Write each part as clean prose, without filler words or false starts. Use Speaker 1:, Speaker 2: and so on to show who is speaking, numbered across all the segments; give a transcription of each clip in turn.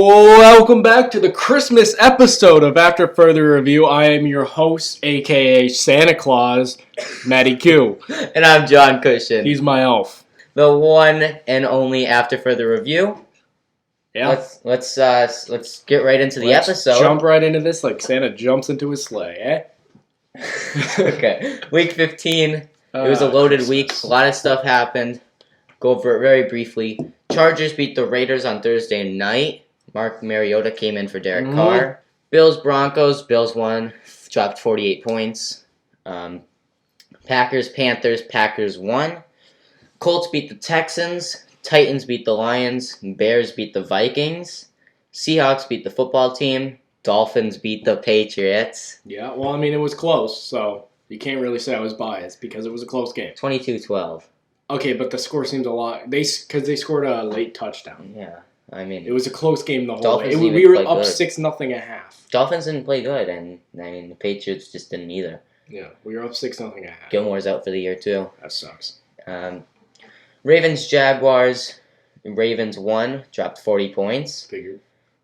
Speaker 1: Welcome back to the Christmas episode of After Further Review. I am your host, aka Santa Claus, Matty Q.
Speaker 2: And I'm John Cushion.
Speaker 1: He's my elf.
Speaker 2: The one and only After Further Review.
Speaker 1: Yeah.
Speaker 2: Let's get right into the episode.
Speaker 1: Jump right into this like Santa jumps into his sleigh, eh?
Speaker 2: Okay. Week 15. It was a loaded
Speaker 1: Christmas.
Speaker 2: week. A lot of stuff happened. Go over it very briefly. Chargers beat the Raiders on Thursday night. Mark Mariota came in for Derek Carr. Bills Broncos. Bills won. Dropped 48 points. Packers Panthers. Packers won. Colts beat the Texans. Titans beat the Lions. Bears beat the Vikings. Seahawks beat the football team. Dolphins beat the Patriots.
Speaker 1: Yeah, well, I mean, it was close, so you can't really say I was biased because it was a close game.
Speaker 2: 22-12.
Speaker 1: Okay, but the score seems a lot. Because they scored a late touchdown.
Speaker 2: Yeah, I mean,
Speaker 1: It was a close game the whole
Speaker 2: Dolphins
Speaker 1: way.
Speaker 2: didn't
Speaker 1: We
Speaker 2: even
Speaker 1: were
Speaker 2: play
Speaker 1: up
Speaker 2: good.
Speaker 1: 6-0 at half.
Speaker 2: Dolphins didn't play good, and I mean the Patriots just didn't either.
Speaker 1: Yeah, we were up 6-0 at half.
Speaker 2: Gilmore's out for the year too.
Speaker 1: That sucks.
Speaker 2: Ravens Jaguars. Ravens won, dropped 40 points.
Speaker 1: Figured.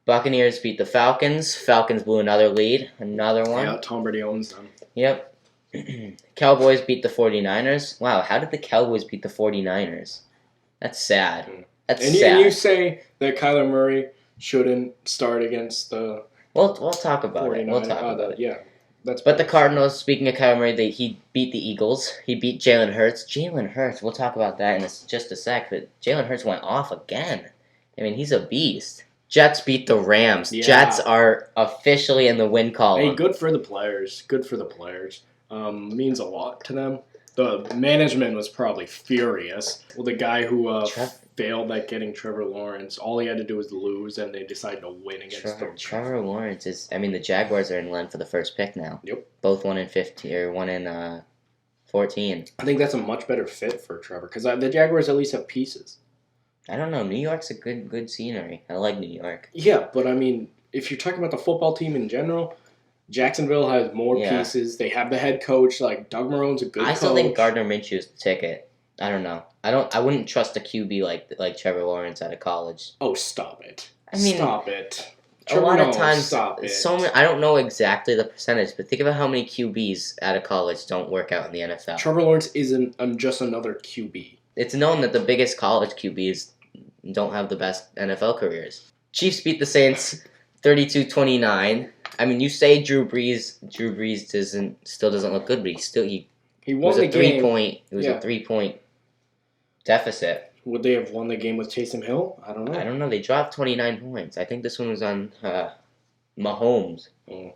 Speaker 2: Buccaneers beat the Falcons. Falcons blew another lead, another one.
Speaker 1: Yeah, Tom Brady owns them.
Speaker 2: Yep. Cowboys beat the 49ers. Wow, how did the Cowboys beat the 49ers? That's sad. That's
Speaker 1: And
Speaker 2: sad.
Speaker 1: you say that Kyler Murray shouldn't start against the
Speaker 2: We'll talk about
Speaker 1: 49ers.
Speaker 2: it. We'll talk about it.
Speaker 1: Yeah, that's.
Speaker 2: But the Cardinals, speaking of Kyler Murray, he beat the Eagles. He beat Jalen Hurts. Jalen Hurts, we'll talk about that in just a sec, but Jalen Hurts went off again. I mean, he's a beast. Jets beat the Rams.
Speaker 1: Yeah.
Speaker 2: Jets are officially in the win column.
Speaker 1: Hey, good for the players. Good for the players. Means a lot to them. The management was probably furious. Well, the guy who failed at getting Trevor Lawrence, all he had to do was lose, and they decided to win against them.
Speaker 2: Trevor Lawrence is. I mean, the Jaguars are in line for the first pick now.
Speaker 1: Yep.
Speaker 2: Both 1 in 15 or 1 in 14.
Speaker 1: I think that's a much better fit for Trevor because the Jaguars at least have pieces.
Speaker 2: I don't know. New York's a good scenery. I like New York.
Speaker 1: Yeah, but I mean, if you're talking about the football team in general, Jacksonville has more pieces. They have the head coach. Like Doug Marone's a good coach.
Speaker 2: I still think Gardner Minshew's the ticket. I don't know. I wouldn't trust a QB like Trevor Lawrence out of college.
Speaker 1: Oh, stop it!
Speaker 2: I mean,
Speaker 1: stop it.
Speaker 2: A lot of times,
Speaker 1: stop it.
Speaker 2: I don't know exactly the percentage, but think about how many QBs out of college don't work out in the NFL.
Speaker 1: Trevor Lawrence isn't just another QB.
Speaker 2: It's known that the biggest college QBs don't have the best NFL careers. Chiefs beat the Saints 32-29. I mean, you say Drew Brees still doesn't look good, but he
Speaker 1: won the game.
Speaker 2: It was a 3-point deficit.
Speaker 1: Would they have won the game with Taysom Hill? I don't know.
Speaker 2: I don't know. They dropped 29 points. I think this one was on Mahomes.
Speaker 1: Oh.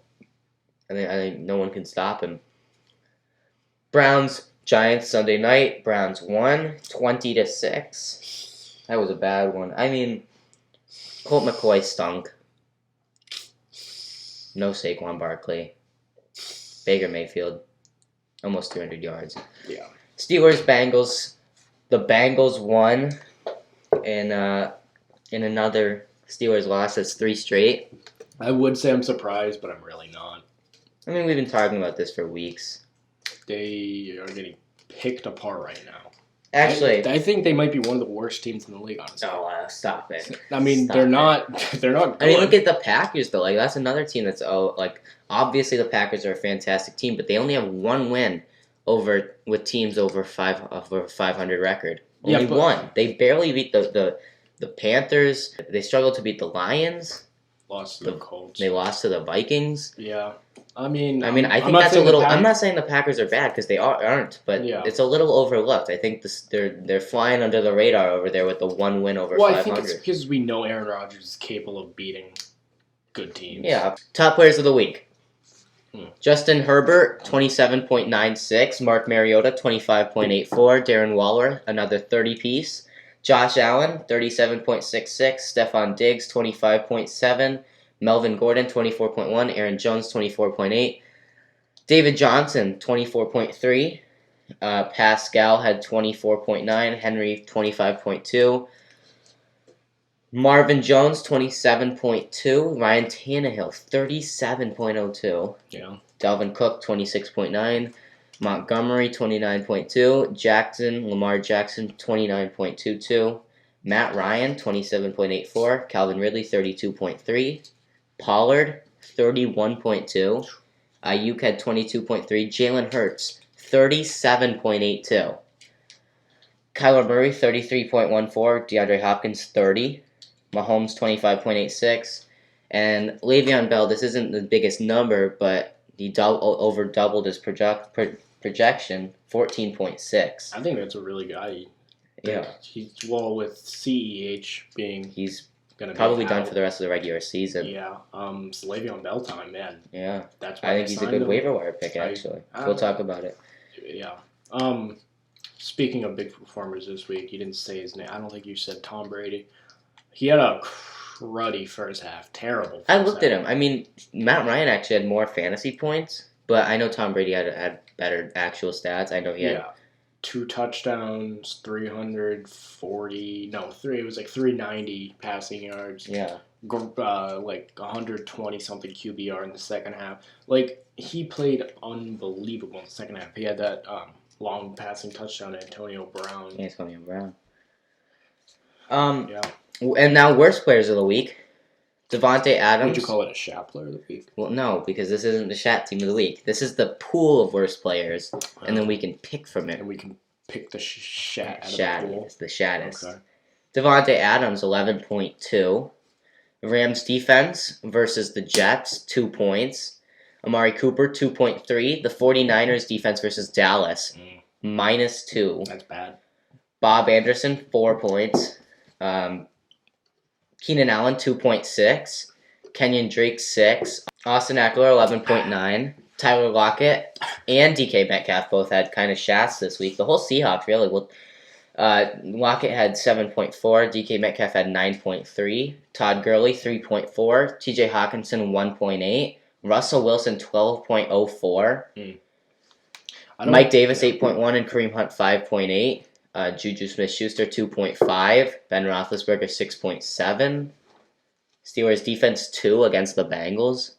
Speaker 2: I think no one can stop him. Browns Giants Sunday night. Browns won 20-6. That was a bad one. I mean, Colt McCoy stunk. No Saquon Barkley. Baker Mayfield. Almost 300 yards.
Speaker 1: Yeah.
Speaker 2: Steelers Bengals. The Bengals won in another Steelers loss. That's 3 straight.
Speaker 1: I would say I'm surprised, but I'm really not.
Speaker 2: I mean, we've been talking about this for weeks.
Speaker 1: They are getting picked apart right now.
Speaker 2: Actually,
Speaker 1: I think they might be one of the worst teams in the league, honestly.
Speaker 2: oh, stop it.
Speaker 1: I mean, they're not good.
Speaker 2: I mean, look at the Packers, though. Like, that's another team that's, obviously the Packers are a fantastic team, but they only have 1 win with teams over 500 record. Only one. They barely beat the Panthers. They struggled to beat the Lions.
Speaker 1: Lost to the Colts.
Speaker 2: They lost to the Vikings.
Speaker 1: Yeah. I think
Speaker 2: that's a little. I'm not saying the Packers are bad because they aren't, but it's a little overlooked. I think they're flying under the radar over there with the 1 win over 500.
Speaker 1: I think it's because we know Aaron Rodgers is capable of beating good teams.
Speaker 2: Yeah. Top players of the week. Justin Herbert, 27.96. Mark Mariota, 25.84. Darren Waller, another 30-piece. Josh Allen, 37.66. Stephon Diggs, 25.7. Melvin Gordon, 24.1. Aaron Jones, 24.8. David Johnson, 24.3. Pascal had 24.9. Henry, 25.2. Marvin Jones, 27.2. Ryan Tannehill, 37.02.
Speaker 1: Yeah.
Speaker 2: Dalvin Cook, 26.9. Montgomery, 29.2. Lamar Jackson, 29.22. Matt Ryan, 27.84. Calvin Ridley, 32.3. Pollard, 31.2. Ayuk had 22.3. Jalen Hurts, 37.82. Kyler Murray, 33.14. DeAndre Hopkins, 30. Mahomes, 25.86. And Le'Veon Bell, this isn't the biggest number, but he over doubled his projection, 14.6.
Speaker 1: I think that's a really good.
Speaker 2: Yeah.
Speaker 1: He's with CEH being
Speaker 2: He's
Speaker 1: gonna
Speaker 2: probably
Speaker 1: be
Speaker 2: done
Speaker 1: out.
Speaker 2: for the rest of the regular season.
Speaker 1: Yeah. It's Le'Veon Bell time, man.
Speaker 2: Yeah.
Speaker 1: That's why
Speaker 2: I think he's a good waiver wire pick, actually. We'll talk about it.
Speaker 1: Yeah. Speaking of big performers this week, you didn't say his name. I don't think you said Tom Brady. He had a cruddy first half. Terrible.
Speaker 2: I looked at him. I mean, Matt Ryan actually had more fantasy points, but I know Tom Brady had better actual stats. I know he had
Speaker 1: 2 touchdowns, 340. No, three. It was like 390 passing yards.
Speaker 2: Yeah.
Speaker 1: Like 120 something QBR in the second half. Like he played unbelievable in the second half. He had that long passing touchdown to Antonio Brown.
Speaker 2: Antonio Brown.
Speaker 1: Yeah.
Speaker 2: And now worst players of the week. Devontae Adams.
Speaker 1: Would you call it a shat player of the week?
Speaker 2: Well, no, because this isn't the shat team of the week. This is the pool of worst players, and then we can pick from it.
Speaker 1: And we can pick the shat out of the pool.
Speaker 2: The shattest.
Speaker 1: Okay.
Speaker 2: Devontae Adams, 11.2. Rams defense versus the Jets, 2 points. Amari Cooper, 2.3. The 49ers defense versus Dallas, -2.
Speaker 1: That's bad.
Speaker 2: Bob Anderson, 4 points. Keenan Allen, 2.6. Kenyon Drake, 6. Austin Eckler, 11.9. Tyler Lockett and DK Metcalf both had kind of shats this week. The whole Seahawks, really. Well, Lockett had 7.4. DK Metcalf had 9.3. Todd Gurley, 3.4. TJ Hawkinson, 1.8. Russell Wilson, 12.04. Mike Davis, 8.1. And Kareem Hunt, 5.8. Juju Smith-Schuster, 2.5. Ben Roethlisberger, 6.7. Steelers defense, 2 against the Bengals.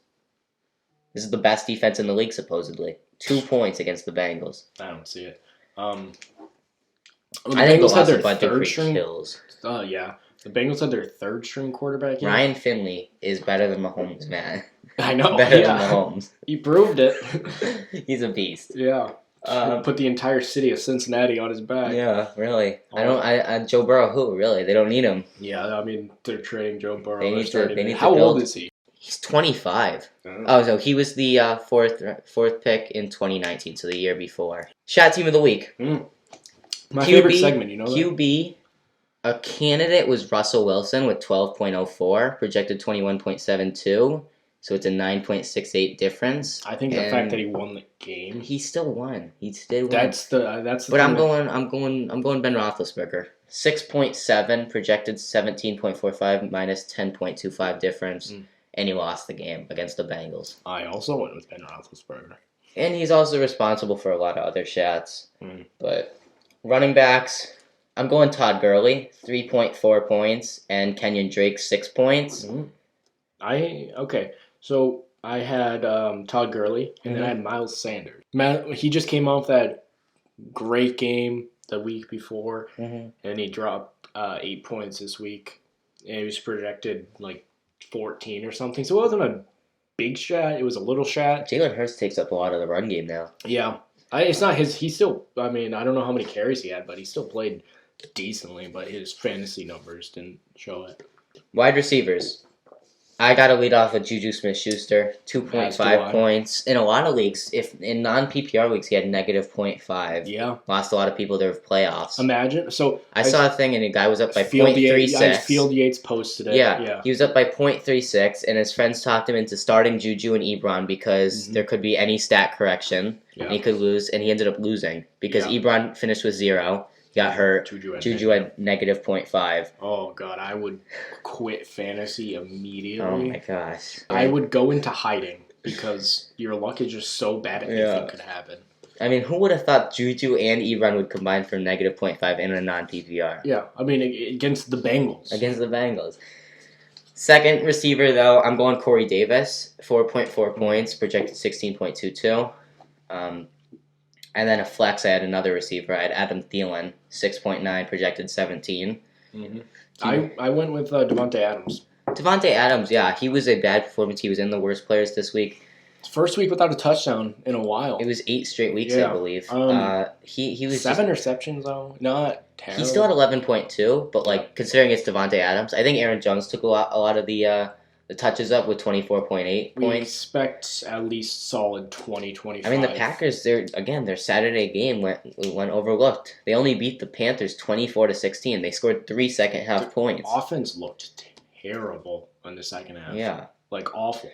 Speaker 2: This is the best defense in the league, supposedly. 2 points against the Bengals.
Speaker 1: I don't see it.
Speaker 2: I think they lost a bunch of free kills.
Speaker 1: Yeah. The Bengals had their third string quarterback in.
Speaker 2: Ryan Finley is better than Mahomes, man.
Speaker 1: I know.
Speaker 2: Better than Mahomes.
Speaker 1: He proved it.
Speaker 2: He's a beast.
Speaker 1: Yeah. Put the entire city of Cincinnati on his back.
Speaker 2: Yeah, really. Joe Burrow, who? Really? They don't need him.
Speaker 1: Yeah, I mean, they're trading Joe Burrow.
Speaker 2: They need to
Speaker 1: How old is he?
Speaker 2: He's 25. Oh, so he was the fourth pick in 2019, so the year before. Shat team of the week.
Speaker 1: My favorite segment, you know that?
Speaker 2: QB, a candidate was Russell Wilson with 12.04, projected 21.72. So it's a 9.68 difference.
Speaker 1: I think the fact that he won the game.
Speaker 2: He still won. He still won.
Speaker 1: That's the.
Speaker 2: But I'm going Ben Roethlisberger. 6.7 projected 17.45 minus 10.25 difference, and he lost the game against the Bengals.
Speaker 1: I also went with Ben Roethlisberger.
Speaker 2: And he's also responsible for a lot of other shats. But running backs, I'm going Todd Gurley, 3.4 points, and Kenyon Drake, 6 points.
Speaker 1: Okay. So I had Todd Gurley, and then I had Miles Sanders. He just came off that great game the week before, and he dropped 8 points this week. And he was projected like 14 or something. So it wasn't a big shat. It was a little shat.
Speaker 2: Jalen Hurts takes up a lot of the run game now.
Speaker 1: Yeah. It's not his. He still, I mean, I don't know how many carries he had, but he still played decently, but his fantasy numbers didn't show it.
Speaker 2: Wide receivers. I got to lead off with Juju Smith-Schuster, 2.5 points. In a lot of leagues, in non-PPR leagues, he had negative 0.5.
Speaker 1: Yeah.
Speaker 2: Lost a lot of people to playoffs.
Speaker 1: Imagine. So
Speaker 2: I saw a thing, and a guy was up by 0.36.
Speaker 1: Field Yates posted it.
Speaker 2: Yeah. He was up by 0.36, and his friends talked him into starting Juju and Ebron because there could be any stat correction, and he could lose, and he ended up losing because Ebron finished with 0. Got hurt. Juju had negative 0.5.
Speaker 1: Oh, God. I would quit fantasy immediately.
Speaker 2: Oh, my gosh.
Speaker 1: I would go into hiding because your luck is just so bad anything could happen.
Speaker 2: I mean, who would have thought Juju and Ebron would combine for negative 0.5 in a non-PPR?
Speaker 1: Yeah. I mean, against the Bengals.
Speaker 2: Against the Bengals. Second receiver, though, I'm going Corey Davis. 4.4 points, projected 16.22. And then a flex, I had another receiver. I had Adam Thielen, 6.9, projected 17.
Speaker 1: Mm-hmm. I went with Devontae Adams.
Speaker 2: Devontae Adams, yeah, he was a bad performance. He was in the worst players this week.
Speaker 1: First week without a touchdown in a while.
Speaker 2: It was 8 straight weeks, I believe. He was
Speaker 1: 7 receptions though, not terrible.
Speaker 2: He's still at 11.2, but considering it's Devontae Adams, I think Aaron Jones took a lot of the touches up with 24.8 points.
Speaker 1: We expect at least solid 20-25.
Speaker 2: I mean, the Packers, their Saturday game went overlooked. They only beat the Panthers 24-16. They scored 3 second half points.
Speaker 1: Offense looked terrible in the second half.
Speaker 2: Yeah,
Speaker 1: awful.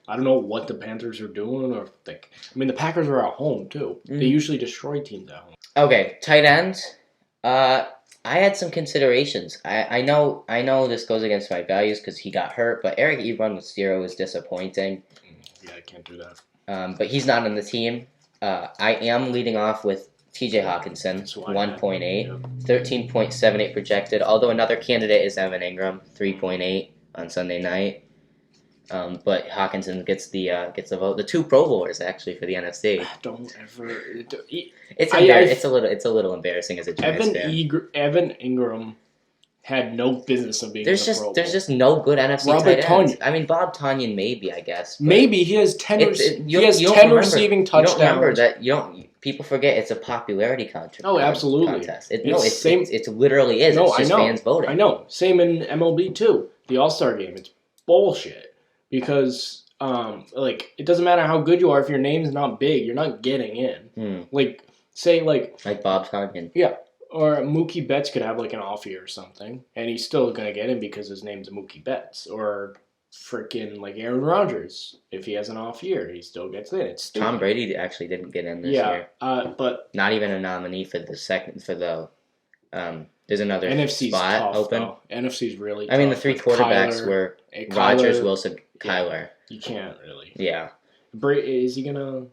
Speaker 1: I don't know what the Panthers are doing, or the Packers are at home too. They usually destroy teams at home.
Speaker 2: Okay, tight ends. I had some considerations. I know this goes against my values because he got hurt, but Eric Ebron with 0 is disappointing.
Speaker 1: Yeah, I can't do that.
Speaker 2: But he's not on the team. I am leading off with TJ Hawkinson, 1.8, 13.78 projected, although another candidate is Evan Ingram, 3.8 on Sunday night. But Hawkinson gets the vote. The 2 Pro Bowlers actually for the NFC.
Speaker 1: Don't ever.
Speaker 2: It's a little embarrassing as a Giants fan.
Speaker 1: Evan Ingram had no business of being. Pro Bowl.
Speaker 2: There's just no good NFC tight ends. I mean, Bob Tonyan maybe, I guess.
Speaker 1: Maybe he has 10. He has 10 receiving touchdowns.
Speaker 2: You don't remember that. People forget it's a popularity contest.
Speaker 1: Oh, absolutely.
Speaker 2: Contest. It literally is.
Speaker 1: No,
Speaker 2: it's just fans voting.
Speaker 1: I know. Same in MLB too. The All-Star game. It's bullshit. Because, it doesn't matter how good you are if your name's not big, you're not getting in. Like
Speaker 2: Bob Tonyan.
Speaker 1: Yeah. Or Mookie Betts could have, an off year or something, and he's still going to get in because his name's Mookie Betts. Or freaking, Aaron Rodgers. If he has an off year, he still gets in. It's stupid.
Speaker 2: Tom Brady actually didn't get in this year.
Speaker 1: But...
Speaker 2: Not even a nominee for the second, there's another
Speaker 1: NFC's
Speaker 2: spot
Speaker 1: tough,
Speaker 2: open.
Speaker 1: Though. NFC's really
Speaker 2: I mean, the
Speaker 1: tough
Speaker 2: 3 quarterbacks were Rodgers, Wilson, Kyler.
Speaker 1: You can't really.
Speaker 2: Yeah.
Speaker 1: Is he gonna?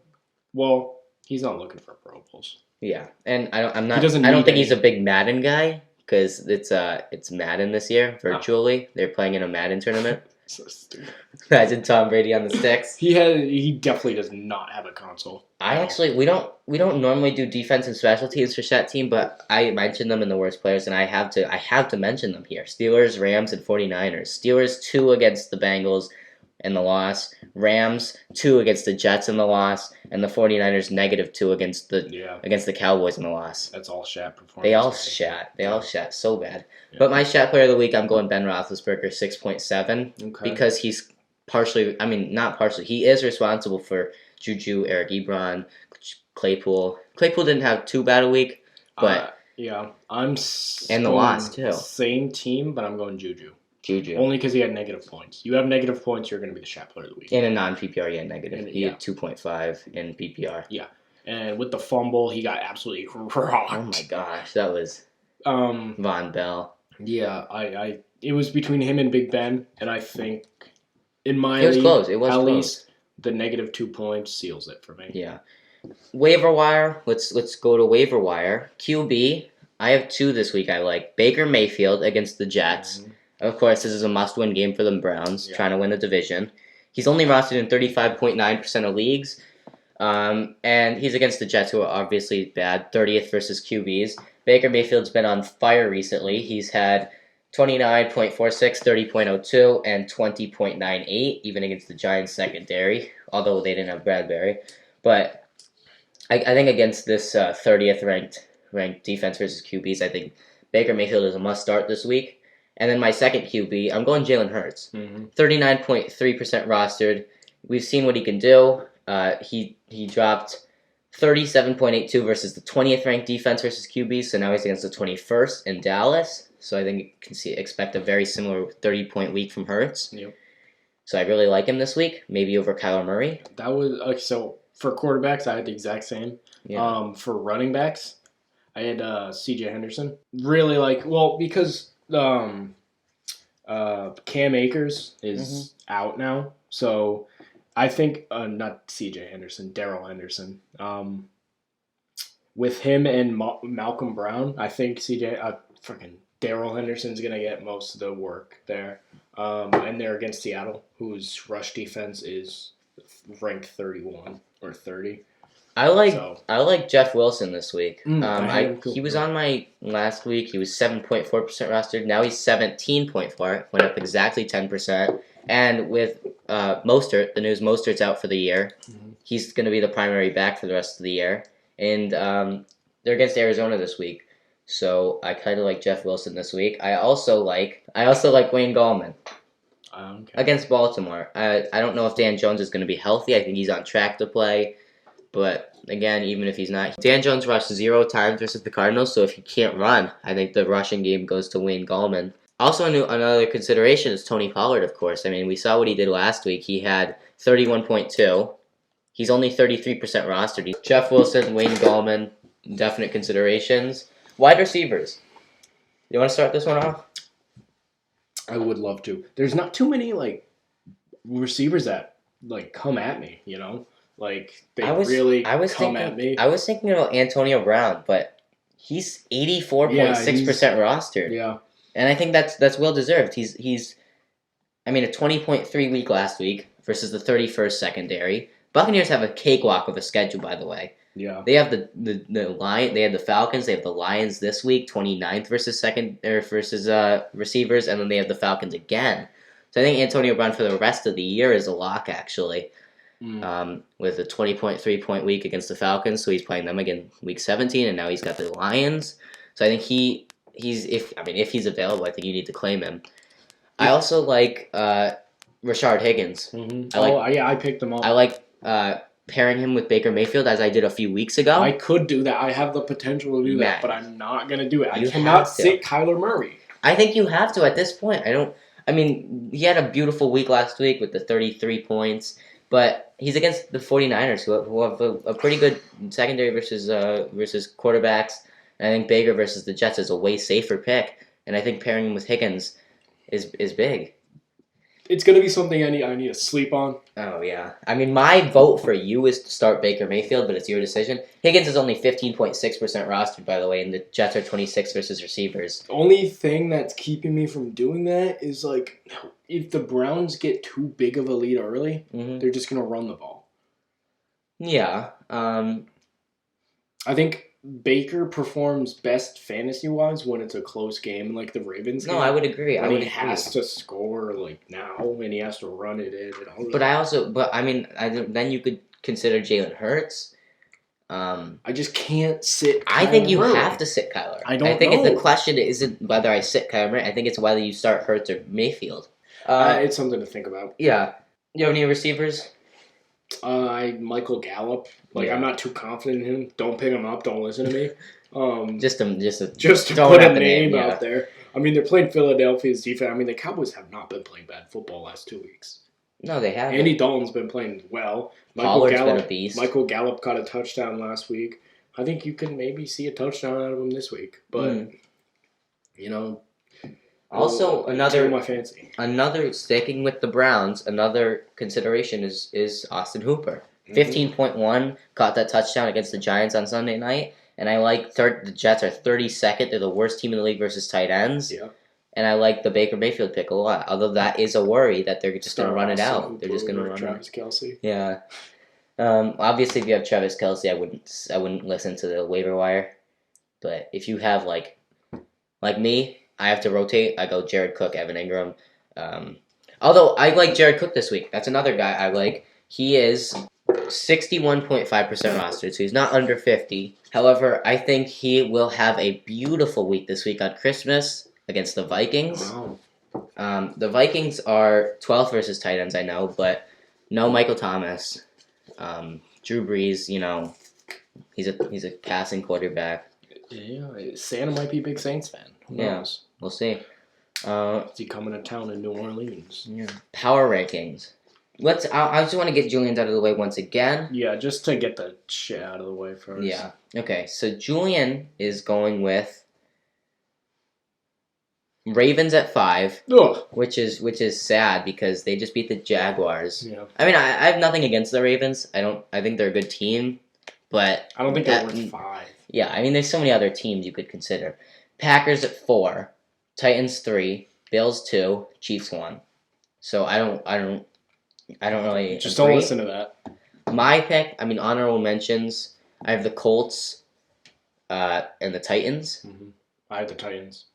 Speaker 1: Well, he's not looking for Pro Bowls.
Speaker 2: Yeah, and I don't think he's a big Madden guy because it's Madden this year virtually. They're playing in a Madden tournament.
Speaker 1: So stupid.
Speaker 2: Imagine Tom Brady on the sticks.
Speaker 1: He definitely does not have a console.
Speaker 2: We don't normally do defense and special teams for Shat Team, but I mentioned them in the worst players, and I have to mention them here. Steelers, Rams, and 49ers. Steelers 2 against the Bengals in the loss. Rams 2 against the Jets in the loss, and the 49ers -2 against the Cowboys in the loss.
Speaker 1: That's all Shat performance.
Speaker 2: They all shat so bad. Yeah. But my Shat player of the week, I'm going Ben Roethlisberger, 6.7, because he's not partially. He is responsible for Juju, Eric Ebron, Claypool. Claypool didn't have too bad a week, but
Speaker 1: I'm
Speaker 2: and the loss too.
Speaker 1: Same team, but I'm going Juju.
Speaker 2: Juju.
Speaker 1: Only because he had negative points. You have negative points, you're going to be the Shat player of the week.
Speaker 2: In a non-PPR, he had negative. He had 2.5 in PPR.
Speaker 1: Yeah. And with the fumble, he got absolutely rocked.
Speaker 2: Oh my gosh, that was Von Bell.
Speaker 1: Yeah, it was between him and Big Ben, and I think in my
Speaker 2: it was close. It was
Speaker 1: at
Speaker 2: close.
Speaker 1: Least the negative 2 points seals it for me.
Speaker 2: Yeah. Waiver wire. Let's go to waiver wire. QB. I have 2 this week. I like Baker Mayfield against the Jets. Mm-hmm. Of course, this is a must-win game for the Browns, trying to win the division. He's only rostered in 35.9% of leagues, and he's against the Jets, who are obviously bad, 30th versus QBs. Baker Mayfield's been on fire recently. He's had 29.46, 30.02, and 20.98, even against the Giants secondary, although they didn't have Bradbury. But I think against this 30th ranked defense versus QBs, I think Baker Mayfield is a must-start this week. And then my second QB, I'm going Jalen Hurts. 39.3% rostered. We've seen what he can do. He dropped 37.82 versus the 20th ranked defense versus QB, so now he's against the 21st in Dallas. So I think you can expect a very similar 30-point week from Hurts. Yep. So I really like him this week, maybe over Kyler Murray.
Speaker 1: That was so for quarterbacks, I had the exact same. Yeah. For running backs, I had C.J. Henderson. Really because Cam Akers is out now, so I think not C.J. Henderson, Darrell Henderson. With him and Malcolm Brown, I think Darrell Henderson's gonna get most of the work there, and they're against Seattle, whose rush defense is ranked 31 or 30.
Speaker 2: I like
Speaker 1: So.
Speaker 2: I like Jeff Wilson this week.
Speaker 1: Cool.
Speaker 2: He was on my last week. He was 7.4% rostered. Now he's 17.4. Went up exactly 10%. And with Mostert, the news Mostert's out for the year.
Speaker 1: Mm-hmm.
Speaker 2: He's going to be the primary back for the rest of the year. And they're against Arizona this week. So I kind of like Jeff Wilson this week. I also like Wayne Gallman.
Speaker 1: Okay.
Speaker 2: Against Baltimore. I don't know if Dan Jones is going to be healthy. I think he's on track to play. But again, even if he's not, Dan Jones rushed 0 times versus the Cardinals, so if he can't run, I think the rushing game goes to Wayne Gallman. Also, another consideration is Tony Pollard, of course. I mean, we saw what he did last week. He had 31.2. He's only 33% rostered. Jeff Wilson, Wayne Gallman, definite considerations. Wide receivers. You want to start this one off?
Speaker 1: I would love to. There's not too many receivers that come at me, you know? They really come at me.
Speaker 2: I was thinking about Antonio Brown, but he's 84.6% rostered.
Speaker 1: Yeah.
Speaker 2: And I think that's well deserved. He's a 20.3 week last week versus the 31st secondary. Buccaneers have a cakewalk of a schedule, by the way.
Speaker 1: Yeah.
Speaker 2: They have the Lion. They have the Falcons. They have the Lions this week, 29th versus receivers, and then they have the Falcons again. So I think Antonio Brown for the rest of the year is a lock, actually. With a 20.3 week against the Falcons, so he's playing them again week 17, and now he's got the Lions. So I think if he's available, I think you need to claim him. Yeah. I also like Rashard Higgins.
Speaker 1: Mm-hmm. I picked him up.
Speaker 2: I like pairing him with Baker Mayfield as I did a few weeks ago.
Speaker 1: I could do that. I have the potential to do that, but I'm not gonna do it. I cannot sit Kyler Murray.
Speaker 2: I think you have to at this point. He had a beautiful week last week with the 33 points. But he's against the 49ers, who have a pretty good secondary versus quarterbacks. And I think Baker versus the Jets is a way safer pick. And I think pairing him with Higgins is big.
Speaker 1: It's going to be something I need to sleep on.
Speaker 2: Oh, yeah. My vote for you is to start Baker Mayfield, but it's your decision. Higgins is only 15.6% rostered, by the way, and the Jets are 26 versus receivers.
Speaker 1: The only thing that's keeping me from doing that is, if the Browns get too big of a lead early, they're just going to run the ball.
Speaker 2: Yeah.
Speaker 1: I think Baker performs best fantasy-wise when it's a close game, like the Ravens game.
Speaker 2: No, I would agree.
Speaker 1: He has to score, now, and he has to run it in.
Speaker 2: Then you could consider Jalen Hurts.
Speaker 1: I just can't sit Kyler
Speaker 2: I think you
Speaker 1: Murray.
Speaker 2: Have to sit Kyler.
Speaker 1: I think
Speaker 2: know. The question isn't whether I sit Kyler Murray. I think it's whether you start Hurts or Mayfield.
Speaker 1: It's something to think about.
Speaker 2: Yeah. You have any receivers?
Speaker 1: Michael Gallup. I'm not too confident in him. Don't pick him up. Don't listen to me. Just to
Speaker 2: don't
Speaker 1: put
Speaker 2: have
Speaker 1: a
Speaker 2: the
Speaker 1: name out there. They're playing Philadelphia's defense. The Cowboys have not been playing bad football last 2 weeks.
Speaker 2: No, they haven't.
Speaker 1: Andy Dalton's been playing well.
Speaker 2: Pollard's been a beast.
Speaker 1: Michael Gallup caught a touchdown last week. I think you can maybe see a touchdown out of him this week. But,
Speaker 2: Also,
Speaker 1: another
Speaker 2: sticking with the Browns, another consideration is Austin Hooper. 15.1, caught that touchdown against the Giants on Sunday night. And I like the Jets are 32nd. They're the worst team in the league versus tight ends.
Speaker 1: Yeah.
Speaker 2: And I like the Baker Mayfield pick a lot. Although that is a worry that they're just going to run it out. They're just going to run
Speaker 1: Travis Kelce.
Speaker 2: Yeah. Obviously, if you have Travis Kelce, I wouldn't listen to the waiver wire. But if you have like me, I have to rotate. I go Jared Cook, Evan Ingram. Although I like Jared Cook this week. That's another guy I like. He is 61.5% rostered, so he's not under 50. However, I think he will have a beautiful week this week on Christmas against the Vikings.
Speaker 1: Wow.
Speaker 2: The Vikings are 12th versus tight ends, I know, but no Michael Thomas. Drew Brees, he's a passing quarterback.
Speaker 1: Yeah, Santa might be a big Saints fan. Who knows?
Speaker 2: We'll see.
Speaker 1: Is he coming to town in New Orleans?
Speaker 2: Yeah. Power rankings. I just want to get Julian's out of the way once again.
Speaker 1: Yeah, just to get the shit out of the way first.
Speaker 2: Yeah. Okay, so Julian is going with Ravens at 5, which is sad because they just beat the Jaguars.
Speaker 1: Yeah.
Speaker 2: I have nothing against the Ravens. I think they're a good team, but
Speaker 1: I don't think they're worth 5.
Speaker 2: Yeah, there's so many other teams you could consider. Packers at 4, Titans 3, Bills 2, Chiefs 1. So I don't really
Speaker 1: just don't listen to that.
Speaker 2: My pick, honorable mentions, I have the Colts and the Titans.
Speaker 1: Mm-hmm. I have the Titans.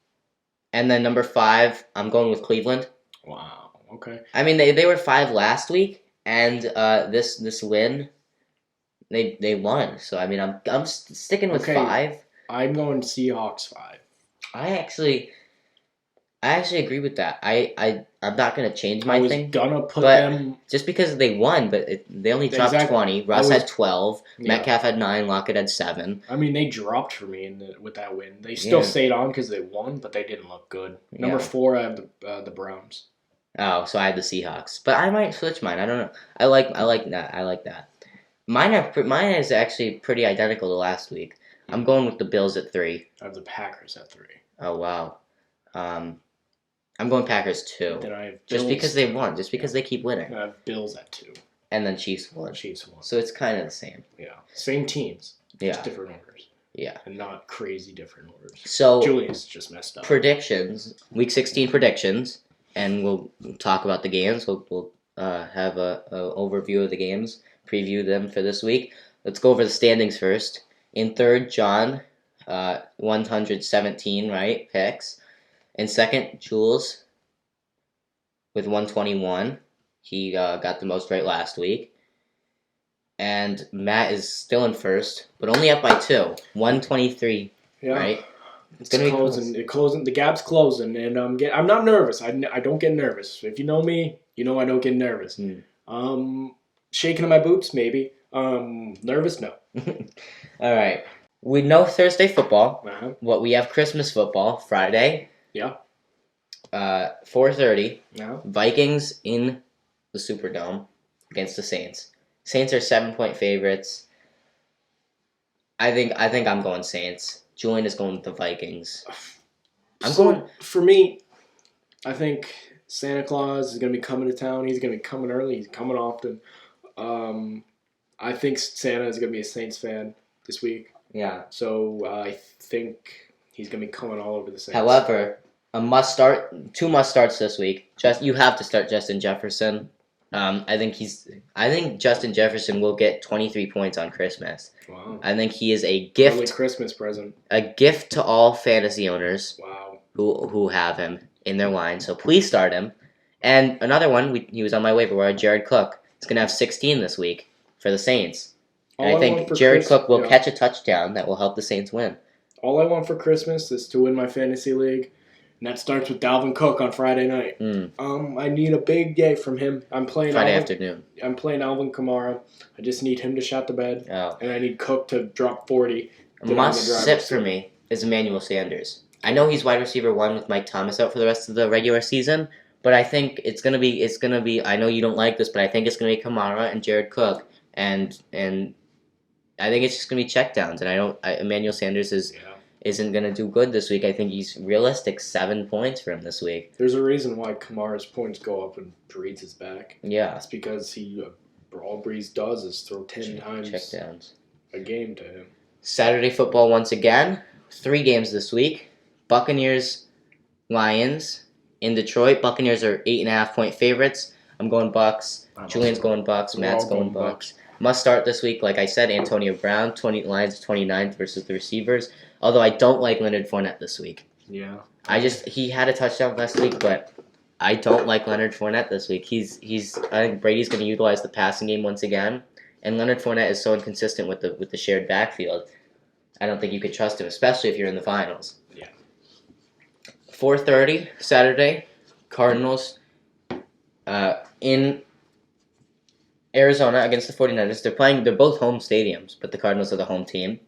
Speaker 2: And then number 5, I'm going with Cleveland.
Speaker 1: Wow. Okay.
Speaker 2: They were 5 last week, and this win, they won. So I'm sticking with 5.
Speaker 1: I'm going Seahawks 5.
Speaker 2: I actually agree with that. I'm not gonna change my thing.
Speaker 1: I was gonna put them
Speaker 2: just because they won, but they only dropped 20. Russ had 12. Yeah. Metcalf had 9. Lockett had 7.
Speaker 1: They dropped for me with that win. They still stayed on because they won, but they didn't look good. Number 4, I have the Browns.
Speaker 2: Oh, so I have the Seahawks, but I might switch mine. I don't know. I like that. Mine is actually pretty identical to last week. I'm going with the Bills at 3.
Speaker 1: I have the Packers at 3.
Speaker 2: Oh wow. I'm going Packers 2.
Speaker 1: Then I have Bills,
Speaker 2: just because they won, just because they keep winning.
Speaker 1: I have Bills at 2.
Speaker 2: And then Chiefs 1.
Speaker 1: Chiefs 1.
Speaker 2: So it's kind of the same.
Speaker 1: Yeah. Same teams.
Speaker 2: Yeah.
Speaker 1: Just different orders.
Speaker 2: Yeah.
Speaker 1: And not crazy different orders.
Speaker 2: So
Speaker 1: Julius just messed up.
Speaker 2: Predictions. Week 16 predictions. And we'll talk about the games. We'll have a overview of the games. Preview them for this week. Let's go over the standings first. In third, John. 117, right? Picks. In second, Jules with 121. He got the most right last week. And Matt is still in first, but only up by 2. 123, right?
Speaker 1: It's gonna be closing. It's closing. The gap's closing, and I'm not nervous. I don't get nervous. If you know me, you know I don't get nervous. Shaking in my boots, maybe. Nervous, no.
Speaker 2: All right. We know Thursday football.
Speaker 1: Uh-huh.
Speaker 2: What we have Christmas football Friday.
Speaker 1: Yeah.
Speaker 2: 4:30.
Speaker 1: Yeah.
Speaker 2: Vikings in the Superdome against the Saints. Saints are 7-point favorites. I think I'm going Saints. Julian is going with the Vikings.
Speaker 1: For me, I think Santa Claus is going to be coming to town. He's going to be coming early. He's coming often. I think Santa is going to be a Saints fan this week.
Speaker 2: Yeah.
Speaker 1: So I think he's going to be coming all over the Saints.
Speaker 2: However, two must starts this week. You have to start Justin Jefferson. I think Justin Jefferson will get 23 points on Christmas.
Speaker 1: Wow.
Speaker 2: I think he is a gift.
Speaker 1: Early Christmas present.
Speaker 2: A gift to all fantasy owners.
Speaker 1: Wow.
Speaker 2: Who have him in their line. So please start him. And another one, he was on my waiver wire, Jared Cook. He's going to have 16 this week for the Saints. And I think Jared Cook will catch a touchdown that will help the Saints win.
Speaker 1: All I want for Christmas is to win my fantasy league. And that starts with Dalvin Cook on Friday night. I need a big day from him. I'm playing
Speaker 2: Friday afternoon.
Speaker 1: I'm playing Alvin Kamara. I just need him to shut the bed.
Speaker 2: Oh.
Speaker 1: And I need Cook to drop 40.
Speaker 2: A must-sit for me is Emmanuel Sanders. I know he's wide receiver 1 with Mike Thomas out for the rest of the regular season, but I think it's gonna be. I know you don't like this, but I think it's gonna be Kamara and Jared Cook, and I think it's just gonna be checkdowns. And Emmanuel Sanders isn't going to do good this week. I think he's realistic 7 points for him this week.
Speaker 1: There's a reason why Kamara's points go up when Breeze is back.
Speaker 2: Yeah.
Speaker 1: It's because all Breeze does is throw 10 times
Speaker 2: checkdowns
Speaker 1: a game to him.
Speaker 2: Saturday football once again. 3 games this week. Buccaneers, Lions in Detroit. Buccaneers are 8.5-point favorites. I'm going Bucks. Julian's going Bucks. Matt's going Bucks. Must start this week, like I said, Antonio Brown, Lions 29th versus the receivers. Although I don't like Leonard Fournette this week.
Speaker 1: Yeah.
Speaker 2: He had a touchdown last week, but I don't like Leonard Fournette this week. I think Brady's going to utilize the passing game once again, and Leonard Fournette is so inconsistent with the shared backfield. I don't think you could trust him, especially if you're in the finals.
Speaker 1: Yeah.
Speaker 2: 4:30 Saturday, Cardinals in Arizona against the 49ers. They're both home stadiums, but the Cardinals are the home team.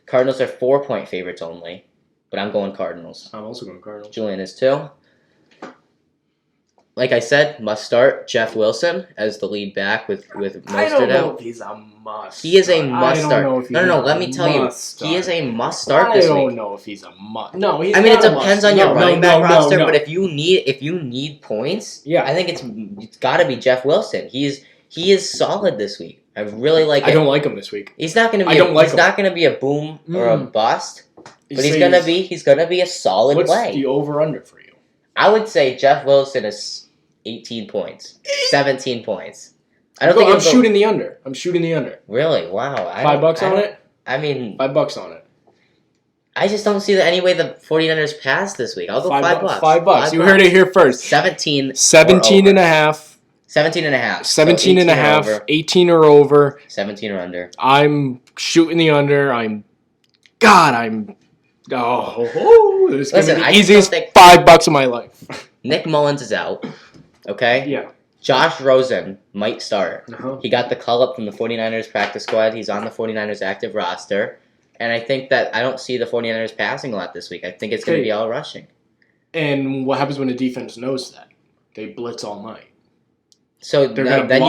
Speaker 2: Cardinals are 4-point favorites only, but I'm going Cardinals.
Speaker 1: I'm also going Cardinals.
Speaker 2: Julian is too. Like I said, must start Jeff Wilson as the lead back with Mostert out.
Speaker 1: I don't know if he's a must.
Speaker 2: He is a must start. No. Let me tell you, he is a must start this week.
Speaker 1: I don't know if he's a must. No, he's.
Speaker 2: It depends on your running back roster, but if you need points, I think it's got to be Jeff Wilson. He is solid this week. I really like it.
Speaker 1: I don't like him this week.
Speaker 2: He's not going to be. He's not going to be a boom or a bust, but he's going to be a solid play.
Speaker 1: What's the over/under for you?
Speaker 2: I would say Jeff Wilson is 18 points, 17 points. I don't think
Speaker 1: I'm shooting the under. I'm shooting the under.
Speaker 2: Really? Wow.
Speaker 1: $5 on it?
Speaker 2: I mean,
Speaker 1: $5 on it.
Speaker 2: I just don't see any way the 49ers pass this week. I'll go $5.
Speaker 1: $5. You heard it here first.
Speaker 2: 17
Speaker 1: and a half.
Speaker 2: 17 and a half.
Speaker 1: 17 and a half. 18 or over.
Speaker 2: 17 or under.
Speaker 1: I'm shooting the under. This is going to be the easiest $5 of my life.
Speaker 2: Nick Mullins is out. Okay?
Speaker 1: Yeah.
Speaker 2: Josh Rosen might start.
Speaker 1: Uh-huh.
Speaker 2: He got the call-up from the 49ers practice squad. He's on the 49ers active roster. And I think that I don't see the 49ers passing a lot this week. I think it's going to be all rushing.
Speaker 1: And what happens when the defense knows that? They blitz all night.
Speaker 2: So then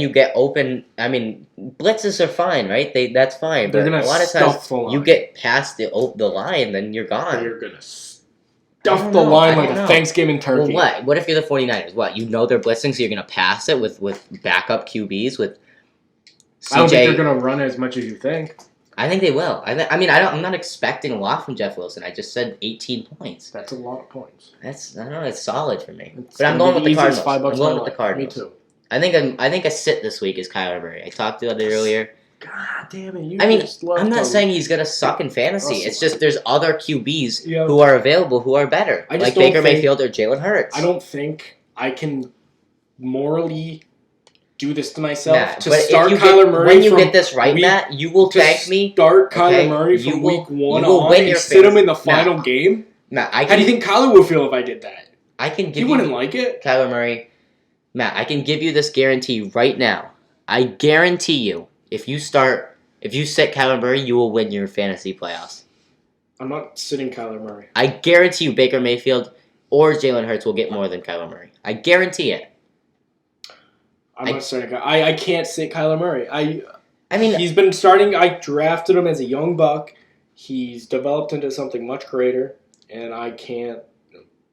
Speaker 2: you get open. I mean, blitzes are fine, right? That's fine.
Speaker 1: They're
Speaker 2: but
Speaker 1: gonna
Speaker 2: a lot of
Speaker 1: stuff
Speaker 2: times
Speaker 1: the line.
Speaker 2: you get past the line, then you're gone.
Speaker 1: They're gonna stuff the line like a Thanksgiving turkey.
Speaker 2: Well, what? What if you're the 49ers? What? You know they're blitzing, so you're gonna pass it with backup QBs with CJ.
Speaker 1: I don't think they're gonna run as much as you think.
Speaker 2: I think they will. I'm not expecting a lot from Jeff Wilson. I just said 18 points.
Speaker 1: That's a lot of points.
Speaker 2: I don't know. It's solid for me.
Speaker 1: But
Speaker 2: I'm going with the Cardinals.
Speaker 1: $5
Speaker 2: I'm going with the Cardinals.
Speaker 1: Me too.
Speaker 2: I think a sit this week is Kyler Murray. I talked about it earlier.
Speaker 1: God damn it!
Speaker 2: I'm not saying he's gonna suck in fantasy. It's just there's other QBs who are available who are better, like Baker Mayfield or Jalen Hurts.
Speaker 1: I don't think I can morally do this to myself
Speaker 2: Matt,
Speaker 1: to start Kyler Murray.
Speaker 2: When you get this right, Matt, you will thank me.
Speaker 1: Start Kyler Murray from week 1
Speaker 2: you will
Speaker 1: on
Speaker 2: win
Speaker 1: and
Speaker 2: your
Speaker 1: sit him in the final game.
Speaker 2: Matt,
Speaker 1: how do you think Kyler would feel if I did that?
Speaker 2: I can give
Speaker 1: he wouldn't like it.
Speaker 2: Kyler Murray, Matt, I can give you this guarantee right now. I guarantee you, if you sit Kyler Murray, you will win your fantasy playoffs.
Speaker 1: I'm not sitting Kyler Murray.
Speaker 2: I guarantee you Baker Mayfield or Jalen Hurts will get more than Kyler Murray. I guarantee it.
Speaker 1: I'm not starting. I can't sit Kyler Murray.
Speaker 2: I mean,
Speaker 1: he's been starting. I drafted him as a young buck. He's developed into something much greater, and I can't.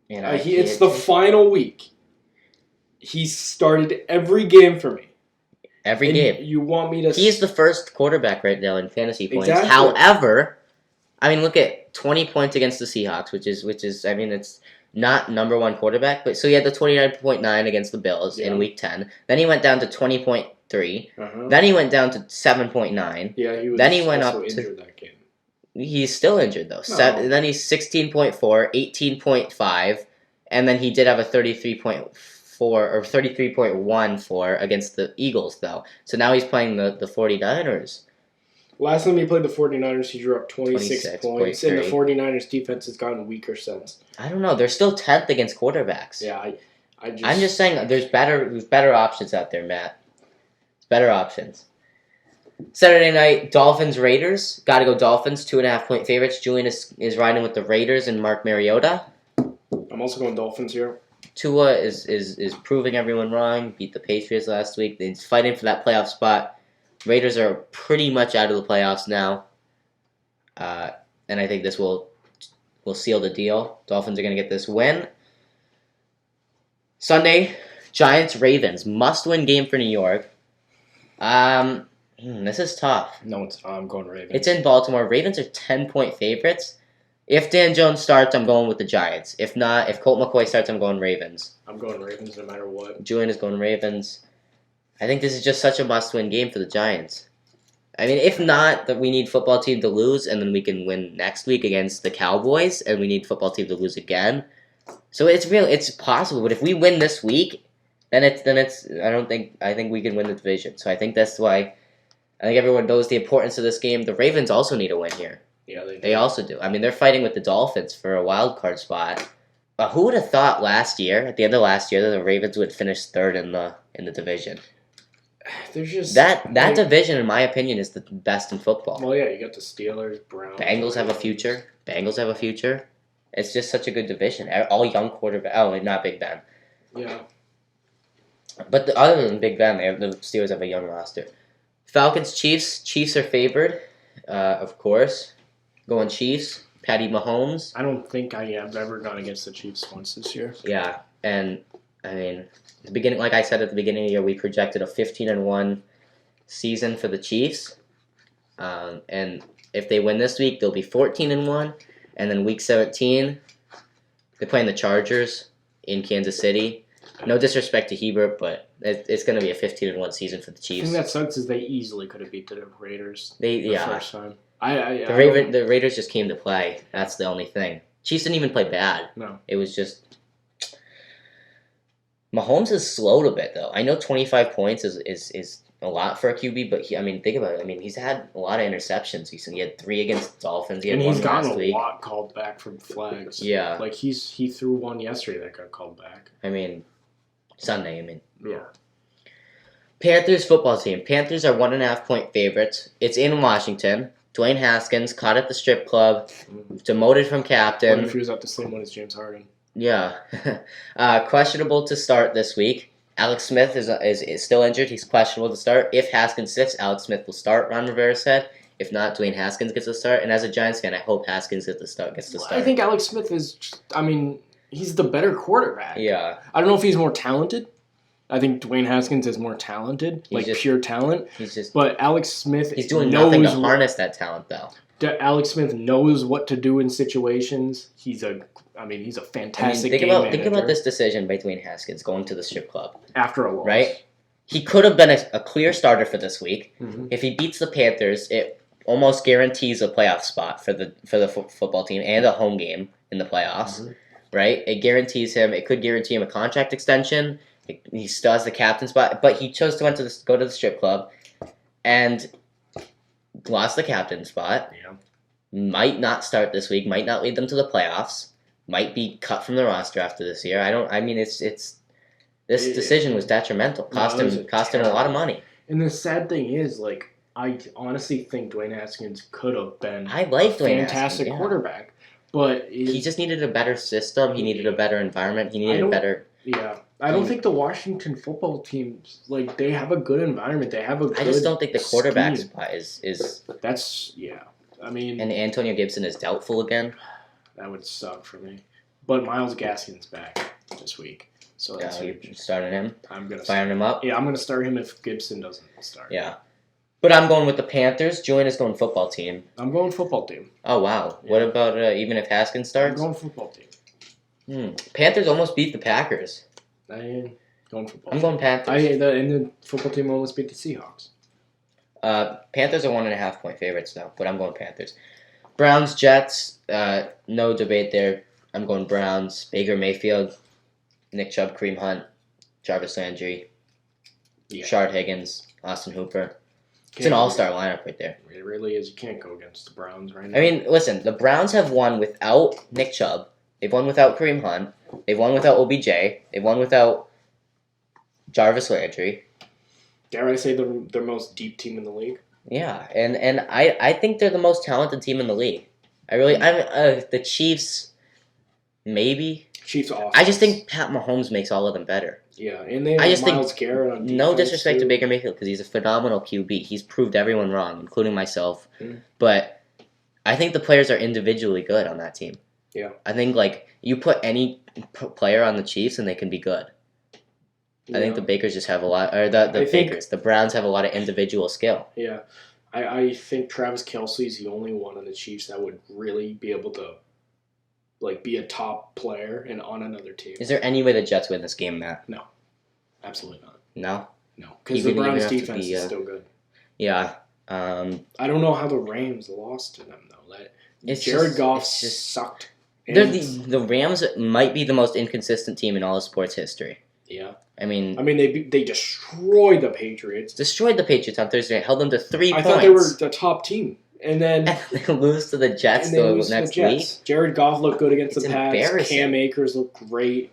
Speaker 1: It's the final week. He started every game for me.
Speaker 2: Every game.
Speaker 1: You want me to?
Speaker 2: He's the first quarterback right now in fantasy points.
Speaker 1: Exactly.
Speaker 2: However, I mean, look at 20 points against the Seahawks, which is. I mean, it's not number one quarterback, but so he had the 29.9 against the Bills in Week 10. Then he went down to 20.3. Uh-huh. Then he went down to 7.9.
Speaker 1: Yeah, he was.
Speaker 2: Then he went
Speaker 1: also
Speaker 2: up
Speaker 1: injured that game.
Speaker 2: He's still injured though.
Speaker 1: No.
Speaker 2: Then he's 16.4, 18.5, and then he did have a 33.4 or 33.14 against the Eagles though. So now he's playing the 49ers.
Speaker 1: Last time he played the 49ers, he drew up 26 points, and the 49ers defense has gotten weaker since.
Speaker 2: I don't know. They're still 10th against quarterbacks.
Speaker 1: Yeah,
Speaker 2: I'm just saying there's better options out there, Matt. There's better options. Saturday night, Dolphins Raiders. Got to go Dolphins. 2.5-point favorites. Julian is riding with the Raiders and Mark Mariota.
Speaker 1: I'm also going Dolphins here.
Speaker 2: Tua is proving everyone wrong. Beat the Patriots last week. He's fighting for that playoff spot. Raiders are pretty much out of the playoffs now, and I think this will seal the deal. Dolphins are going to get this win. Sunday, Giants-Ravens. Must-win game for New York. This is tough.
Speaker 1: No, I'm going Ravens.
Speaker 2: It's in Baltimore. Ravens are 10-point favorites. If Dan Jones starts, I'm going with the Giants. If not, if Colt McCoy starts, I'm going Ravens.
Speaker 1: I'm going Ravens no matter what.
Speaker 2: Julian is going Ravens. I think this is just such a must-win game for the Giants. I mean, if not, that we need football team to lose, and then we can win next week against the Cowboys, and we need football team to lose again. So it's possible. But if we win this week, then it's. I think we can win the division. So I think that's why. I think everyone knows the importance of this game. The Ravens also need a win here.
Speaker 1: Yeah, they do.
Speaker 2: They also do. I mean, they're fighting with the Dolphins for a wild card spot. Who would have thought at the end of last year, that the Ravens would finish third in the division?
Speaker 1: There's just
Speaker 2: that division, in my opinion, is the best in football.
Speaker 1: Well, yeah, you got the Steelers, Browns.
Speaker 2: Bengals have a future. It's just such a good division. All young quarterback. Oh, not Big Ben.
Speaker 1: Yeah.
Speaker 2: But other than Big Ben, the Steelers have a young roster. Falcons, Chiefs. Chiefs are favored, of course. Going Chiefs. Patty Mahomes.
Speaker 1: I don't think I have ever gone against the Chiefs once this year.
Speaker 2: Yeah, and I mean, like I said at the beginning of the year, we projected a 15-1 season for the Chiefs, and if they win this week, they'll be 14-1, and then week 17, they're playing the Chargers in Kansas City. No disrespect to Hebert, but it's going to be a 15-1 season for the
Speaker 1: The
Speaker 2: Chiefs.
Speaker 1: thing that sucks is they easily could have beat the Raiders
Speaker 2: The
Speaker 1: first time.
Speaker 2: The Raiders just came to play. That's the only thing. Chiefs didn't even play bad.
Speaker 1: No.
Speaker 2: It was just... Mahomes has slowed a bit, though. I know 25 points is a lot for a QB, but think about it. He's had a lot of interceptions. He had 3 against the Dolphins. He had
Speaker 1: and he's
Speaker 2: one
Speaker 1: gotten
Speaker 2: last
Speaker 1: a
Speaker 2: week.
Speaker 1: lot called back from flags.
Speaker 2: Yeah.
Speaker 1: Like, he threw one yesterday that got called back.
Speaker 2: Sunday,
Speaker 1: Yeah.
Speaker 2: Panthers football team. Panthers are 1.5-point favorites. It's in Washington. Dwayne Haskins caught at the strip club, demoted from
Speaker 1: What
Speaker 2: captain.
Speaker 1: if he was at the same one as James Harden?
Speaker 2: Yeah. Questionable to start this week. Alex Smith is still injured. He's questionable to start. If Haskins sits, Alex Smith will start, Ron Rivera said. If not, Dwayne Haskins gets to start. And as a Giants fan, I hope Haskins gets to start.
Speaker 1: I think Alex Smith is, he's the better quarterback.
Speaker 2: Yeah.
Speaker 1: I don't know if he's more talented. I think Dwayne Haskins is more talented, pure talent. But Alex Smith
Speaker 2: he's doing nothing to harness that talent, though.
Speaker 1: Alex Smith knows what to do in situations. He's a fantastic game manager.
Speaker 2: Think about this decision by Dwayne Haskins going to the strip club.
Speaker 1: After a loss.
Speaker 2: Right? He could have been a clear starter for this week.
Speaker 1: Mm-hmm.
Speaker 2: If he beats the Panthers, it almost guarantees a playoff spot for the football team and a home game in the playoffs. Mm-hmm. Right? It could guarantee him a contract extension. He still has the captain spot, but he chose to go to the strip club and lost the captain spot.
Speaker 1: Yeah.
Speaker 2: Might not start this week. Might not lead them to the playoffs. Might be cut from the roster after this year. This decision was detrimental. Cost him a lot of money.
Speaker 1: And the sad thing is, I honestly think Dwayne Haskins could have been
Speaker 2: a
Speaker 1: fantastic quarterback, but
Speaker 2: he just needed a better system. He needed a better environment. He needed a better.
Speaker 1: Yeah. I don't think the Washington football teams, they have a good environment. They have a good
Speaker 2: I just don't think the quarterback
Speaker 1: scheme.
Speaker 2: Spot is...
Speaker 1: That's, yeah.
Speaker 2: And Antonio Gibson is doubtful again.
Speaker 1: That would suck for me. But Myles Gaskin's back this week. So that's
Speaker 2: you're starting him?
Speaker 1: I'm going to
Speaker 2: firing him up?
Speaker 1: Yeah, I'm going to start him if Gibson doesn't start.
Speaker 2: Yeah. But I'm going with the Panthers. Julian is going football team.
Speaker 1: I'm going football team.
Speaker 2: Oh, wow. Yeah. What about even if Haskins starts?
Speaker 1: I'm going football team.
Speaker 2: Panthers almost beat the Packers.
Speaker 1: I'm going football.
Speaker 2: I'm going Panthers.
Speaker 1: And the football team almost beat the Seahawks.
Speaker 2: Panthers are 1.5-point favorites though, but I'm going Panthers. Browns, Jets, no debate there. I'm going Browns. Baker Mayfield, Nick Chubb, Kareem Hunt, Jarvis Landry, Shard Higgins, Austin Hooper. It's an all-star lineup right there.
Speaker 1: It really is. You can't go against the Browns right now.
Speaker 2: Listen, the Browns have won without Nick Chubb. They've won without Kareem Hunt. They've won without OBJ. They've won without Jarvis Landry.
Speaker 1: Dare I say they're most deep team in the league?
Speaker 2: Yeah, and I think they're the most talented team in the league. The Chiefs, maybe.
Speaker 1: Chiefs offense.
Speaker 2: I just think Pat Mahomes makes all of them better.
Speaker 1: Yeah, and they have Myles Garrett on defense.
Speaker 2: No disrespect to Baker Mayfield because he's a phenomenal QB. He's proved everyone wrong, including myself.
Speaker 1: Mm.
Speaker 2: But I think the players are individually good on that team.
Speaker 1: Yeah.
Speaker 2: I think you put any player on the Chiefs and they can be good. I think the Bakers just have a lot, or the Browns have a lot of individual skill.
Speaker 1: Yeah. I think Travis Kelce is the only one on the Chiefs that would really be able to, be a top player and on another team.
Speaker 2: Is there any way the Jets win this game, Matt?
Speaker 1: No. Absolutely not.
Speaker 2: No?
Speaker 1: No. Because the Browns' defense is still good.
Speaker 2: Yeah.
Speaker 1: I don't know how the Rams lost to them, though. Jared Goff sucked.
Speaker 2: The Rams might be the most inconsistent team in all of sports history.
Speaker 1: Yeah.
Speaker 2: They
Speaker 1: destroyed the Patriots.
Speaker 2: Destroyed the Patriots on Thursday. Held them to 3 points.
Speaker 1: I thought they were the top team. And then
Speaker 2: they lose to the Jets the next week.
Speaker 1: Jared Goff looked good against the Pats.
Speaker 2: Embarrassing.
Speaker 1: Cam Akers looked great.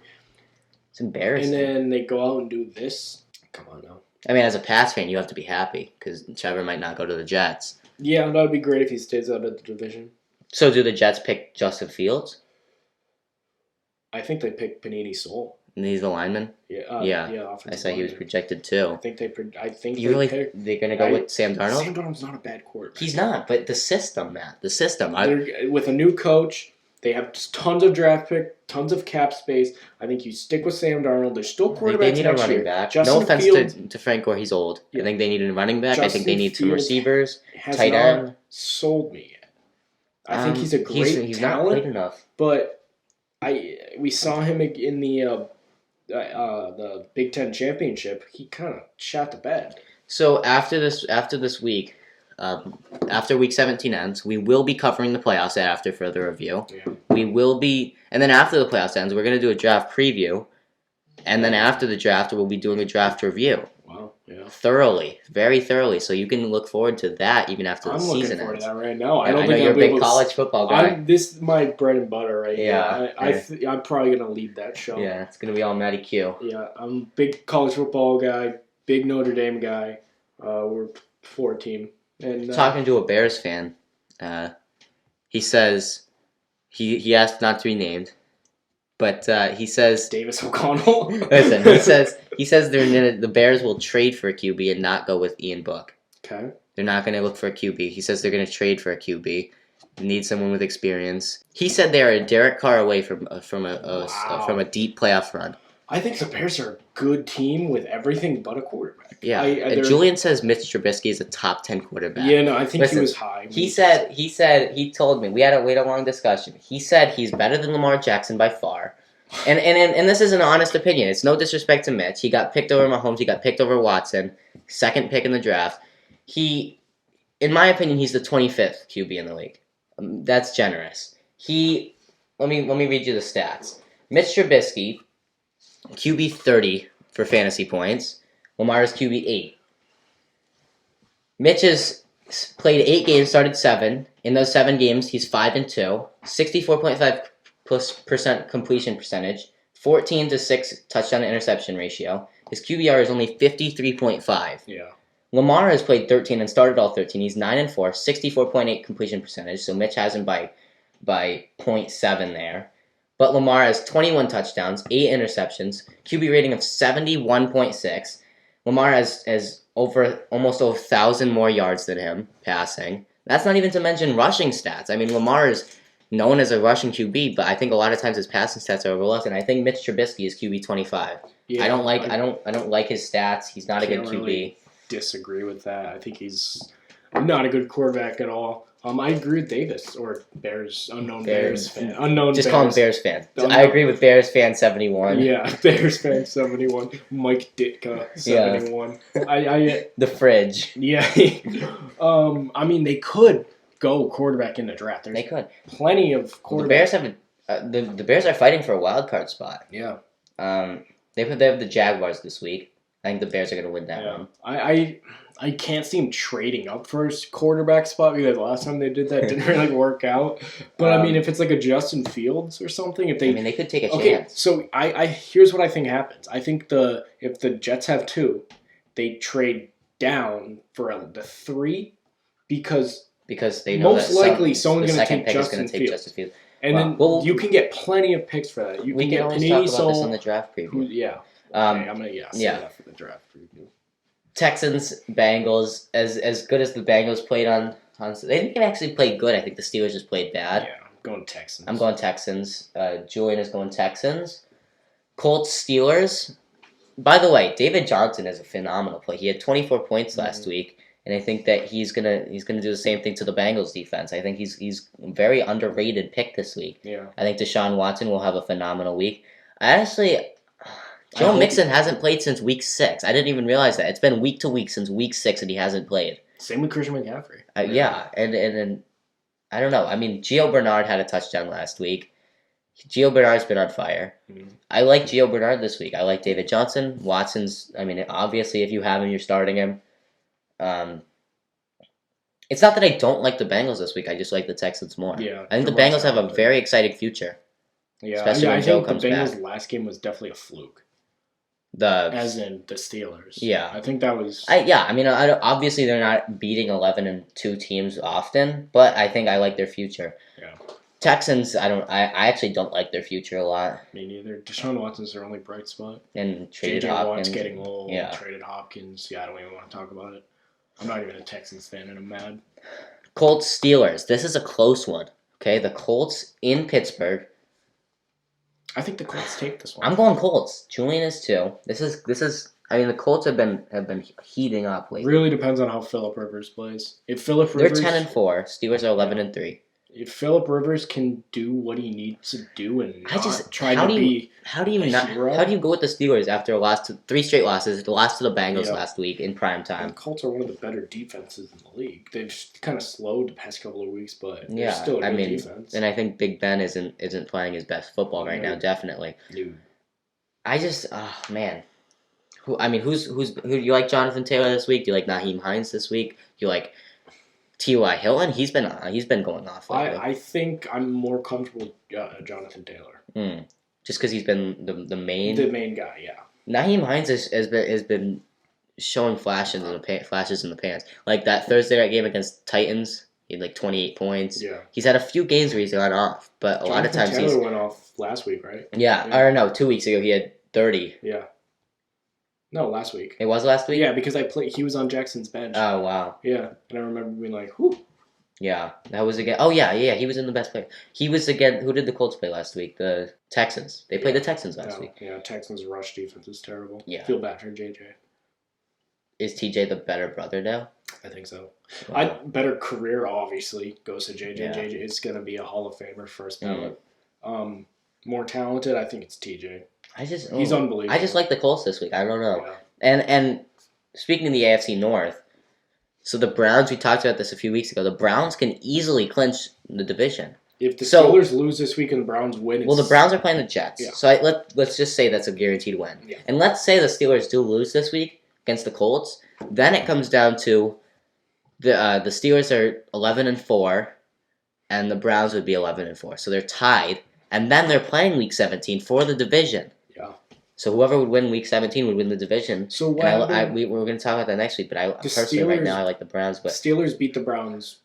Speaker 2: It's embarrassing.
Speaker 1: And then they go out and do this. Come on now.
Speaker 2: As a Pats fan, you have to be happy because Trevor might not go to the Jets.
Speaker 1: Yeah, that would be great if he stays out of the division.
Speaker 2: So do the Jets pick Justin Fields?
Speaker 1: I think they picked Panini Soul.
Speaker 2: And he's the lineman?
Speaker 1: Yeah.
Speaker 2: I saw he was projected too. They're going to go with Sam Darnold?
Speaker 1: Sam Darnold's not a bad quarterback.
Speaker 2: He's not, but the system, Matt. The system.
Speaker 1: With a new coach, they have tons of draft pick, tons of cap space. I think you stick with Sam Darnold. There's still quarterbacks
Speaker 2: They need a running back. No offense to Frank Gore, he's old. Yeah. I think they need a running back. I think they need some receivers. Tight end.
Speaker 1: Sold me yet. I think he's a great
Speaker 2: he's
Speaker 1: talent.
Speaker 2: Not great enough.
Speaker 1: But we saw him in the the Big Ten championship, he kind of shot the bed.
Speaker 2: So after this week, after week 17 ends, we will be covering the playoffs after further review.
Speaker 1: Yeah.
Speaker 2: We will be, and then after the playoffs ends, we're going to do a draft preview, and then after the draft, we'll be doing a draft review.
Speaker 1: Wow, yeah.
Speaker 2: Thoroughly, very thoroughly. So you can look forward to that even after the season ends.
Speaker 1: I'm looking forward to that right now. I
Speaker 2: know
Speaker 1: think
Speaker 2: you're
Speaker 1: I'll
Speaker 2: a
Speaker 1: be
Speaker 2: big
Speaker 1: able
Speaker 2: college football guy.
Speaker 1: This is my bread and butter right
Speaker 2: Yeah,
Speaker 1: here. I'm probably going to lead that show.
Speaker 2: Yeah, it's going to be all Matty Q.
Speaker 1: Yeah, I'm a big college football guy, big Notre Dame guy. We're 4 team. And
Speaker 2: talking to a Bears fan, he says he asked not to be named, but he says
Speaker 1: Davis O'Connell.
Speaker 2: Listen, he says the Bears will trade for a QB and not go with Ian Book.
Speaker 1: Okay.
Speaker 2: They're not going to look for a QB. He says they're going to trade for a QB. They need someone with experience. He said they are a Derek Carr away from a deep playoff run.
Speaker 1: I think the Bears are a good team with everything but a quarterback.
Speaker 2: Yeah, and Julian says Mitch Trubisky is a top 10 quarterback.
Speaker 1: Yeah, no, I think he was high.
Speaker 2: He told me, we had a long discussion. He said he's better than Lamar Jackson by far. And this is an honest opinion. It's no disrespect to Mitch. He got picked over Mahomes. He got picked over Watson. Second pick in the draft. In my opinion, he's the 25th QB in the league. That's generous. Let me read you the stats. Mitch Trubisky, QB 30 for fantasy points. Lamar is QB 8. Mitch has played 8 games, started 7. In those 7 games, he's 5-2, 64.5% completion percentage, 14-6 touchdown to interception ratio. His QBR is only 53.5.
Speaker 1: Yeah.
Speaker 2: Lamar has played 13 and started all 13. He's 9-4, 64.8 completion percentage. So Mitch has him by 0.7 there. But Lamar has 21 touchdowns, 8 interceptions, QB rating of 71.6. Lamar has almost 1,000 more yards than him passing. That's not even to mention rushing stats. I mean, Lamar is known as a rushing QB, but I think a lot of times his passing stats are overlooked. And I think Mitch Trubisky is QB 25. Yeah, I don't like his stats. He's not a good QB.
Speaker 1: Really disagree with that. I think he's not a good quarterback at all. I agree with Davis or Bears fan.
Speaker 2: Just call him Bears fan. I agree with Bears fan 71.
Speaker 1: Yeah, Bears fan 71. Mike Ditka 71. Yeah.
Speaker 2: The fridge.
Speaker 1: Yeah. I mean, they could go quarterback in the draft.
Speaker 2: They could.
Speaker 1: Plenty of quarterbacks.
Speaker 2: The Bears are fighting for a wild card spot.
Speaker 1: Yeah.
Speaker 2: They have the Jaguars this week. I think the Bears are going to win that one.
Speaker 1: I can't see him trading up for a quarterback spot because the last time they did that didn't really work out. But I mean, if it's like a Justin Fields or something,
Speaker 2: they could take a chance.
Speaker 1: So I here's what I think happens. I think if the Jets have 2, they trade down for the 3 because
Speaker 2: they know
Speaker 1: most likely someone's going to take Justin Fields. And then you can get plenty of picks for that.
Speaker 2: We can always talk about this on the draft preview.
Speaker 1: Yeah. Okay, I'm going to say that for the draft preview.
Speaker 2: Texans, Bengals, as good as the Bengals played on they didn't actually play good. I think the Steelers just played bad.
Speaker 1: Yeah, I'm going Texans.
Speaker 2: I'm going Texans. Julian is going Texans. Colts, Steelers. By the way, David Johnson is a phenomenal play. He had 24 points last week, and I think that he's gonna do the same thing to the Bengals defense. I think he's a very underrated pick this week.
Speaker 1: Yeah.
Speaker 2: I think Deshaun Watson will have a phenomenal week. Joe Mixon hasn't played since week 6. I didn't even realize that. It's been week to week since week 6 and he hasn't played.
Speaker 1: Same with Christian McCaffrey.
Speaker 2: Yeah, and I don't know. I mean, Gio Bernard had a touchdown last week. Gio Bernard's been on fire. Mm-hmm. I like Gio Bernard this week. I like David Johnson. Watson's, I mean, obviously if you have him, you're starting him. It's not that I don't like the Bengals this week. I just like the Texans more.
Speaker 1: Yeah,
Speaker 2: I think the Bengals have a very exciting future.
Speaker 1: Yeah, especially when Joe comes back. I think the Bengals' last game was definitely a fluke. As in the Steelers.
Speaker 2: Yeah.
Speaker 1: I think that was...
Speaker 2: obviously they're not beating 11-2 teams often, but I think I like their future.
Speaker 1: Yeah.
Speaker 2: Texans, I actually don't like their future a lot.
Speaker 1: Me neither. Deshaun Watson's their only bright spot.
Speaker 2: And traded
Speaker 1: J.J.
Speaker 2: Hopkins.
Speaker 1: Watt's getting old.
Speaker 2: Yeah.
Speaker 1: Traded Hopkins. Yeah, I don't even want to talk about it. I'm not even a Texans fan and I'm mad.
Speaker 2: Colts, Steelers. This is a close one. Okay, the Colts in Pittsburgh.
Speaker 1: I think the Colts take this one.
Speaker 2: I'm going Colts. Julian is too. This is. I mean, the Colts have been heating up lately.
Speaker 1: Really depends on how Phillip Rivers plays. If Phillip Rivers,
Speaker 2: they're 10-4. Steelers are 11-3.
Speaker 1: if Phillip Rivers can do what he needs to do and not try to be
Speaker 2: how do you
Speaker 1: hero.
Speaker 2: go with the Steelers after a loss to 3 straight losses, the loss to the Bengals
Speaker 1: Yeah.
Speaker 2: last week in prime time?
Speaker 1: The Colts are one of the better defenses in the league. They've just kind of slowed the past couple of weeks, but they're
Speaker 2: Yeah,
Speaker 1: still a
Speaker 2: I
Speaker 1: good
Speaker 2: mean,
Speaker 1: defense.
Speaker 2: and I think Big Ben isn't playing his best football right now. Definitely. I just, oh man, who do you like? Jonathan Taylor this week? Do you like Naheem Hines this week? Do you like T.Y. Hilton? He's been going off lately.
Speaker 1: I think I'm more comfortable with Jonathan Taylor.
Speaker 2: Just because he's been the main
Speaker 1: guy. Yeah.
Speaker 2: Naheem Hines has been showing flashes in the pants. Like that Thursday night game against Titans, he had like 28 points.
Speaker 1: Yeah.
Speaker 2: He's had a few games where he's gone off, but a lot of times
Speaker 1: Taylor went off last week, right?
Speaker 2: Yeah, or no, 2 weeks ago he had 30.
Speaker 1: Yeah. No, last week.
Speaker 2: It was last week?
Speaker 1: Yeah, because he was on Jackson's bench.
Speaker 2: Oh, wow.
Speaker 1: Yeah, and I remember being like, whew.
Speaker 2: Yeah, that was again. Oh, yeah, he was in the best play. He was again. Who did the Colts play last week? The Texans. They played the Texans last week.
Speaker 1: Yeah, Texans' rush defense is terrible.
Speaker 2: Yeah.
Speaker 1: Feel bad for JJ.
Speaker 2: Is TJ the better brother now?
Speaker 1: I think so. Wow. Better career, obviously, goes to JJ.
Speaker 2: Yeah.
Speaker 1: JJ is going to be a Hall of Famer first ballot. More talented, I think it's TJ. He's unbelievable.
Speaker 2: I just like the Colts this week. I don't know.
Speaker 1: Yeah.
Speaker 2: And speaking of the AFC North, so the Browns, we talked about this a few weeks ago. The Browns can easily clinch the division.
Speaker 1: If the Steelers lose this week and the Browns win,
Speaker 2: well, the Browns are playing the Jets.
Speaker 1: Yeah.
Speaker 2: So let's just say that's a guaranteed win.
Speaker 1: Yeah.
Speaker 2: And let's say the Steelers do lose this week against the Colts. Then it comes down to the Steelers are 11-4, and the Browns would be 11-4. So they're tied, and then they're playing Week 17 for the division.
Speaker 1: Yeah.
Speaker 2: So whoever would win Week 17 would win the division.
Speaker 1: So what?
Speaker 2: We're going to talk about that next week. But personally, right now, I like the Browns. But
Speaker 1: Steelers beat the Browns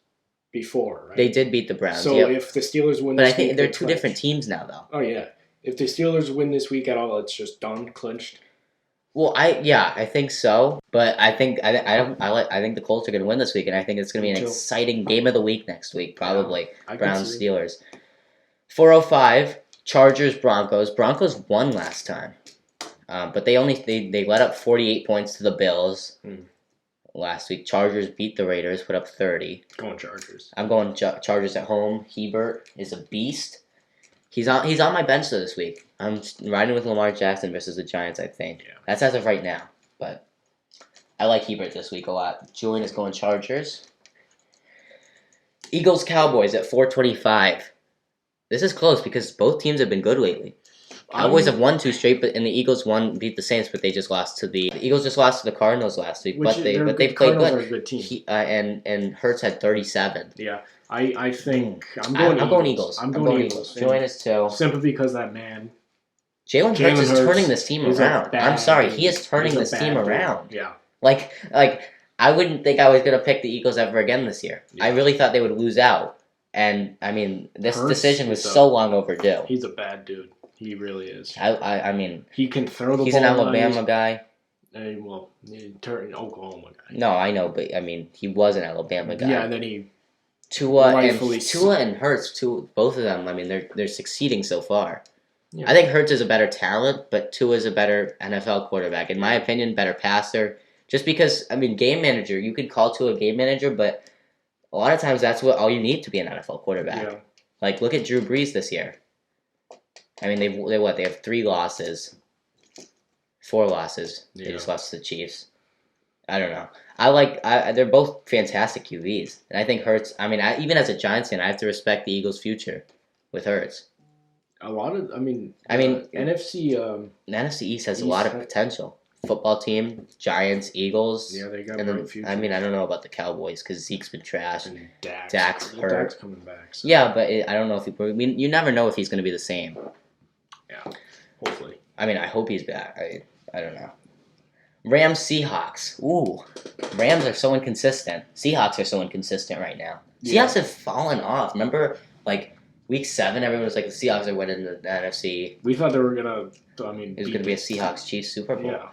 Speaker 1: before, right?
Speaker 2: They did beat the Browns.
Speaker 1: So if the Steelers win,
Speaker 2: but
Speaker 1: this
Speaker 2: I think
Speaker 1: week,
Speaker 2: they're two different teams now, though.
Speaker 1: Oh yeah, if the Steelers win this week at all, it's just done, clinched.
Speaker 2: Well, I think so. But I think the Colts are going to win this week, and I think it's going to be an exciting game of the week next week, probably. Yeah, Browns Steelers. 4:05 Chargers Broncos. Broncos won last time. But they let up 48 points to the Bills last week. Chargers beat the Raiders, put up 30.
Speaker 1: Going Chargers.
Speaker 2: I'm going Chargers at home. Hebert is a beast. He's on my bench though this week. I'm riding with Lamar Jackson versus the Giants, I think. Yeah. That's as of right now. But I like Hebert this week a lot. Julian is going Chargers. Eagles Cowboys at 4:25. This is close because both teams have been good lately. Cowboys have won 2 straight, and the Eagles beat the Saints, but they just lost to the Eagles just lost to the Cardinals last week. But they played good.
Speaker 1: Are a good team.
Speaker 2: And Hurts had 37.
Speaker 1: Yeah, I think
Speaker 2: I'm going Eagles. I'm going Eagles. Join us too.
Speaker 1: Simply because that man,
Speaker 2: Jalen Hurts is turning this team around. I'm sorry, he is turning this team around.
Speaker 1: Yeah,
Speaker 2: like I wouldn't think I was gonna pick the Eagles ever again this year. Yeah. I really thought they would lose out, and I mean this decision was so long overdue.
Speaker 1: He's a bad dude. He really is.
Speaker 2: I mean,
Speaker 1: he can throw the ball.
Speaker 2: He's an Alabama guy.
Speaker 1: Well, he turned Oklahoma guy.
Speaker 2: No, I know, but I mean, he was an Alabama guy.
Speaker 1: Yeah, and then he
Speaker 2: Tua and Hurts, both of them. I mean, they're succeeding so far. Yeah. I think Hurts is a better talent, but Tua is a better NFL quarterback, in my opinion. Better passer. Just because, I mean, game manager. You could call Tua a game manager, but a lot of times that's all you need to be an NFL quarterback. Yeah. Like, look at Drew Brees this year. I mean, they have 3 losses, 4 losses. Yeah. They just lost to the Chiefs. I don't know. They're both fantastic QBs, and I think Hurts. I mean, even as a Giants fan, I have to respect the Eagles' future with Hurts.
Speaker 1: NFC.
Speaker 2: The NFC East has a lot of potential. Football team, Giants, Eagles.
Speaker 1: Yeah, they got a bright future.
Speaker 2: I mean, I don't know about the Cowboys because Zeke's been trash.
Speaker 1: And
Speaker 2: Dak's hurt.
Speaker 1: Dak's coming back. So.
Speaker 2: Yeah, but I don't know if you never know if he's going to be the same.
Speaker 1: Yeah, hopefully.
Speaker 2: I mean, I hope he's back. I don't know. Rams Seahawks. Ooh, Rams are so inconsistent. Seahawks are so inconsistent right now. Yeah. Seahawks have fallen off. Remember, like week 7, everyone was like the Seahawks are winning the NFC.
Speaker 1: We thought they were gonna. It
Speaker 2: was gonna be a Seahawks Chiefs Super Bowl.
Speaker 1: Yeah.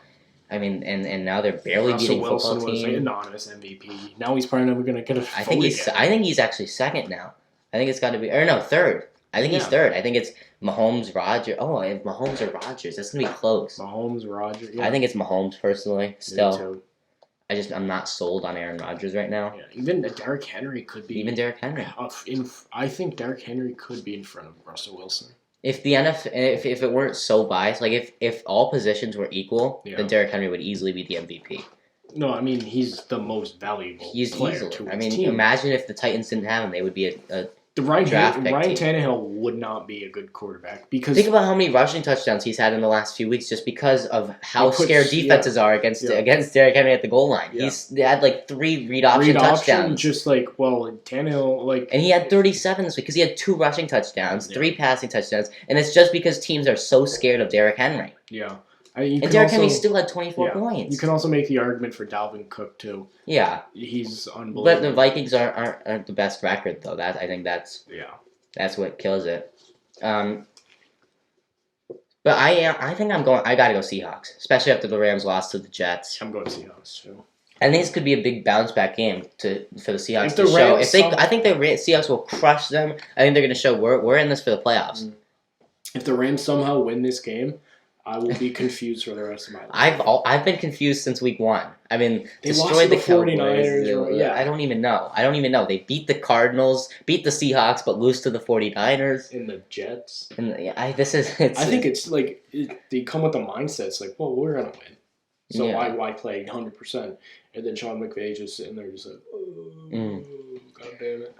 Speaker 2: I mean, and now they're barely beating football team.
Speaker 1: Was an anonymous MVP. Now he's probably never gonna get a.
Speaker 2: I think he's actually second now. I think it's got to be third. I think he's third. I think it's Mahomes, Rodgers. Oh, if Mahomes or Rodgers, that's gonna be close.
Speaker 1: Mahomes, Rodgers. Yeah.
Speaker 2: I think it's Mahomes personally. Still, I'm not sold on Aaron Rodgers right now.
Speaker 1: Yeah, even Derrick Henry could be.
Speaker 2: Even Derrick Henry.
Speaker 1: I think Derrick Henry could be in front of Russell Wilson.
Speaker 2: If if it weren't so biased, like if all positions were equal, then Derrick Henry would easily be the MVP.
Speaker 1: No, I mean he's the most valuable player to his team.
Speaker 2: Imagine if the Titans didn't have him, they would be a
Speaker 1: Ryan Tannehill would not be a good quarterback because
Speaker 2: think about how many rushing touchdowns he's had in the last few weeks, just because of how scared defenses are against Derrick Henry at the goal line.
Speaker 1: Yeah.
Speaker 2: They had like 3 read option touchdowns. Just
Speaker 1: Tannehill
Speaker 2: and he had 37 this week because he had 2 rushing touchdowns, 3 passing touchdowns, and it's just because teams are so scared of Derrick Henry.
Speaker 1: Yeah.
Speaker 2: And Derrick Henry still had 24 points.
Speaker 1: You can also make the argument for Dalvin Cook too.
Speaker 2: Yeah,
Speaker 1: he's unbelievable.
Speaker 2: But the Vikings aren't the best record though. I think that's what kills it. But I think I gotta go Seahawks, especially after the Rams lost to the Jets.
Speaker 1: I'm going Seahawks too.
Speaker 2: And this could be a big bounce back game for the Seahawks to show. I think the Seahawks will crush them. I think they're going to show we're in this for the playoffs.
Speaker 1: If the Rams somehow win this game, I will be confused for the rest of my life.
Speaker 2: I've been confused since week 1. I mean,
Speaker 1: they
Speaker 2: destroyed the
Speaker 1: 49ers.
Speaker 2: Yeah, I don't even know. They beat the Cardinals, beat the Seahawks, but lose to the 49ers.
Speaker 1: And the Jets.
Speaker 2: And I
Speaker 1: think it's like they come with the mindset. It's like, well, we're gonna win, so why play 100%? And then Sean McVay just sitting there, just like, God damn it.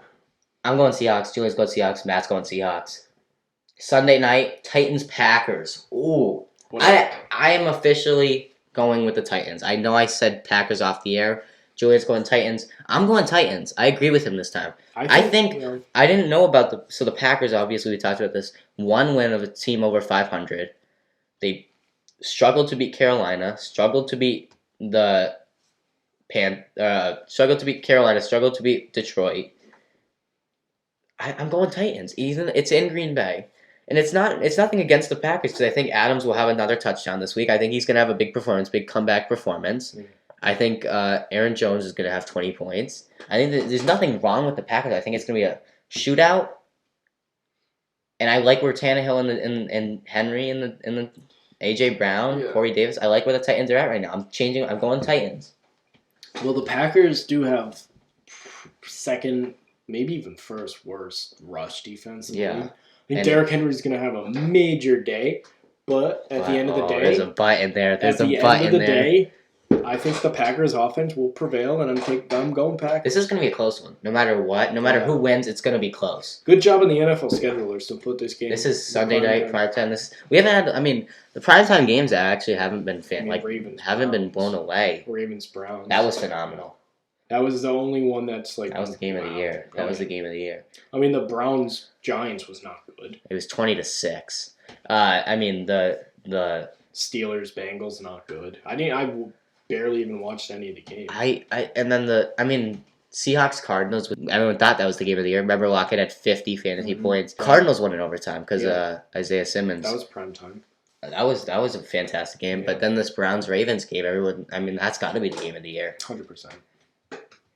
Speaker 2: I'm going Seahawks. Julian's going Seahawks. Matt's going Seahawks. Sunday night, Titans Packers. Ooh. I am officially going with the Titans. I know I said Packers off the air. Julian's going Titans. I'm going Titans. I agree with him this time. I think I didn't know about the Packers, obviously we talked about this. 1 win of a team over 500. They struggled to beat Carolina, struggled to beat struggled to beat Carolina, struggled to beat Detroit. I'm going Titans. Even it's in Green Bay. And it's nothing against the Packers because I think Adams will have another touchdown this week. I think he's going to have a big comeback performance. I think Aaron Jones is going to have 20 points. I think there's nothing wrong with the Packers. I think it's going to be a shootout. And I like where Tannehill and Henry and the AJ Brown, Corey Davis. I like where the Titans are at right now. I'm going Titans.
Speaker 1: Well, the Packers do have second, maybe even first worst rush defense in the league. I think Derrick Henry's going to have a major day, but at the end of the day...
Speaker 2: There's a but in there.
Speaker 1: I think the Packers' offense will prevail, and I'm going Packers.
Speaker 2: This is going to be a close one. No matter what, no matter who wins, it's going to be close.
Speaker 1: Good job in the NFL schedulers to put this game...
Speaker 2: This is Sunday night primetime. We haven't had... I mean, the primetime games actually haven't been been blown away.
Speaker 1: Ravens-Browns.
Speaker 2: That was phenomenal.
Speaker 1: That was the only one that's like...
Speaker 2: That was the game of the year. That was the game of the year.
Speaker 1: I mean, the Browns-Giants was not good.
Speaker 2: It was 20-6. I mean, the
Speaker 1: Steelers-Bengals, not good. I barely even watched any of the games.
Speaker 2: Seahawks-Cardinals, everyone thought that was the game of the year. Remember, Lockett had 50 fantasy points. Cardinals won in overtime because Isaiah Simmons.
Speaker 1: That was prime time.
Speaker 2: That was a fantastic game. Yeah. But then this Browns-Ravens game, that's got to be the game of the year.
Speaker 1: 100%.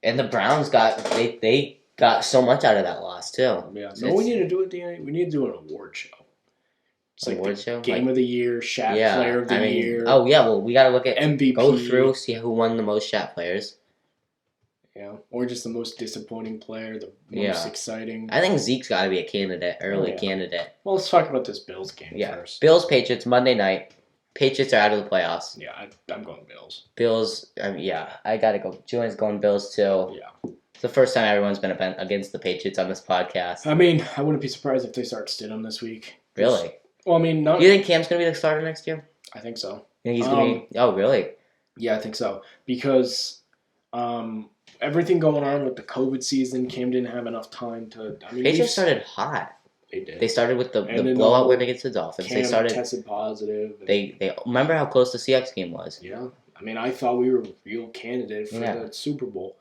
Speaker 2: And the Browns they got so much out of that loss too.
Speaker 1: Yeah. So we need to do we need to do an award show. It's like award show? Game of the year, Shat Player of the Year.
Speaker 2: Oh yeah, well we gotta look at
Speaker 1: MVP.
Speaker 2: Go through, see who won the most Shat players.
Speaker 1: Yeah. Or just the most disappointing player, the most exciting.
Speaker 2: I think Zeke's gotta be a candidate, candidate.
Speaker 1: Well, let's talk about this Bills game first.
Speaker 2: Bills Patriots Monday night. Patriots are out of the playoffs.
Speaker 1: Yeah, I'm going Bills.
Speaker 2: Bills, I gotta go. Julian's going Bills too.
Speaker 1: Yeah.
Speaker 2: It's the first time everyone's been against the Patriots on this podcast.
Speaker 1: I mean, I wouldn't be surprised if they start Stidham this week.
Speaker 2: Really?
Speaker 1: Well, I mean,
Speaker 2: Do you think Cam's gonna be the starter next year?
Speaker 1: I think so.
Speaker 2: You think he's gonna be? Oh, really?
Speaker 1: Yeah, I think so. Because everything going on with the COVID season, Cam didn't have enough time to.
Speaker 2: Patriots started hot.
Speaker 1: They did.
Speaker 2: They started with the blowout win against the Dolphins.
Speaker 1: Cam tested positive.
Speaker 2: They remember how close the Seahawks game was.
Speaker 1: Yeah, I mean, I thought we were a real candidate for the Super Bowl,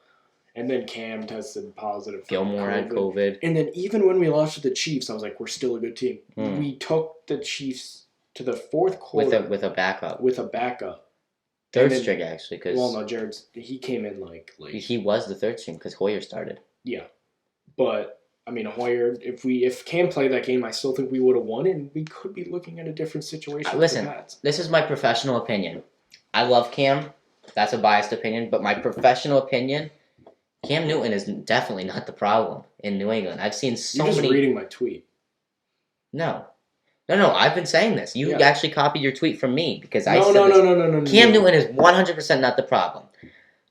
Speaker 1: and then Cam tested positive.
Speaker 2: Gilmore had COVID,
Speaker 1: and then even when we lost to the Chiefs, I was like, we're still a good team. We took the Chiefs to the fourth quarter
Speaker 2: with a backup. Third string actually, because
Speaker 1: he came in like late.
Speaker 2: He was the third string because Hoyer started.
Speaker 1: Yeah, but. I mean, Hoyer, if Cam played that game, I still think we would have won, and we could be looking at a different situation.
Speaker 2: Listen, this is my professional opinion. I love Cam. that's a biased opinion, but my professional opinion, Cam Newton is definitely not the problem in New England. I've seen so
Speaker 1: You're just
Speaker 2: many.
Speaker 1: reading my tweet.
Speaker 2: No. I've been saying this. You actually copied your tweet from me because I said this.
Speaker 1: No.
Speaker 2: Cam Newton is 100% not the problem.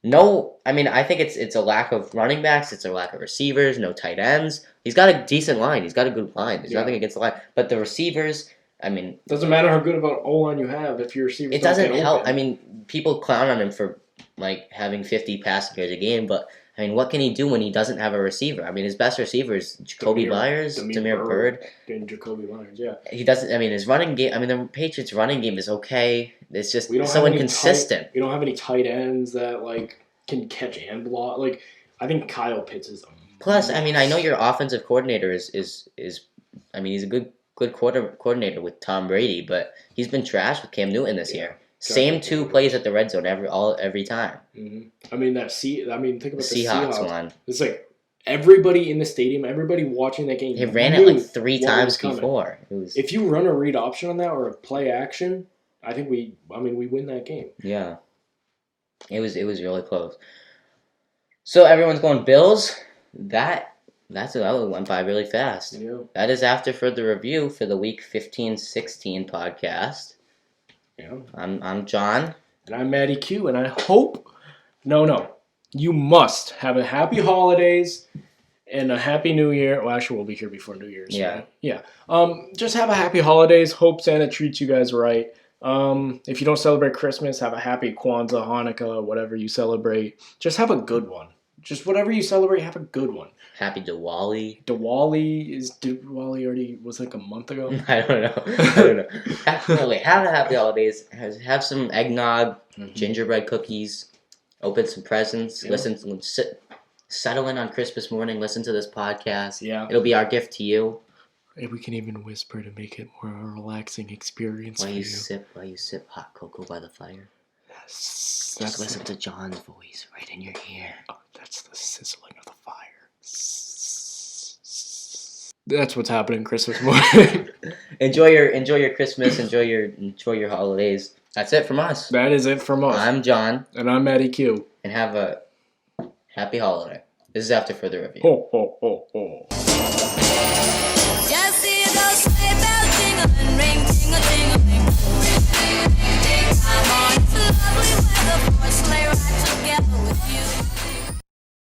Speaker 2: No, I mean, I think it's a lack of running backs. It's a lack of receivers, no tight ends. He's got a decent line. He's got a good line. There's nothing against the line. But the receivers, I mean...
Speaker 1: Doesn't matter how good of an O-line you have if your receivers
Speaker 2: it doesn't help. I mean, people clown on him for, like, having 50 passing yards a game, but, I mean, what can he do when he doesn't have a receiver? I mean, his best receiver is Jacoby Myers, Demir Bird.
Speaker 1: And Jacoby Myers, yeah.
Speaker 2: He doesn't... I mean, his running game... I mean, the Patriots' running game is okay. It's just so inconsistent.
Speaker 1: We don't have any tight ends that, like... can catch and block. Like, I think Kyle Pitts is.
Speaker 2: Plus, I mean, I know your offensive coordinator is. I mean, he's a good coordinator with Tom Brady, but he's been trashed with Cam Newton this year. Same two plays at the red zone every time.
Speaker 1: Mm-hmm. I mean think about the
Speaker 2: Seahawks one.
Speaker 1: It's like everybody in the stadium, everybody watching that game.
Speaker 2: He ran it like 3 times before.
Speaker 1: If you run a read option on that or a play action, I think we win that game.
Speaker 2: Yeah. It was really close. So everyone's going Bills. That went by really fast.
Speaker 1: Yeah.
Speaker 2: That is after further review for the Week 15-16 podcast.
Speaker 1: Yeah.
Speaker 2: I'm Jon.
Speaker 1: And I'm Matty Q, and I hope you must have a happy holidays and a happy New Year. Well, actually, we'll be here before New Year's.
Speaker 2: Yeah.
Speaker 1: So, yeah. Just have a happy holidays. Hope Santa treats you guys right. If you don't celebrate Christmas, have a happy Kwanzaa, Hanukkah, whatever you celebrate. Just have a good one. Just whatever you celebrate, have a good one.
Speaker 2: Happy Diwali.
Speaker 1: Diwali already was like a month ago?
Speaker 2: I don't know. Have a happy holidays. Have some eggnog, gingerbread cookies, open some presents, settle in on Christmas morning, listen to this podcast.
Speaker 1: Yeah.
Speaker 2: It'll be our gift to you.
Speaker 1: And we can even whisper to make it more a relaxing experience
Speaker 2: while you sip hot cocoa by the fire.
Speaker 1: Yes.
Speaker 2: Just listen to Jon's voice right in your ear.
Speaker 1: Oh, that's the sizzling of the fire. That's what's happening Christmas morning.
Speaker 2: Enjoy your Christmas. Enjoy your holidays. That's it from us.
Speaker 1: That is it from us.
Speaker 2: I'm Jon.
Speaker 1: And I'm Matty Q.
Speaker 2: And have a happy holiday. This is after further review.
Speaker 1: Ho, ho, ho, ho.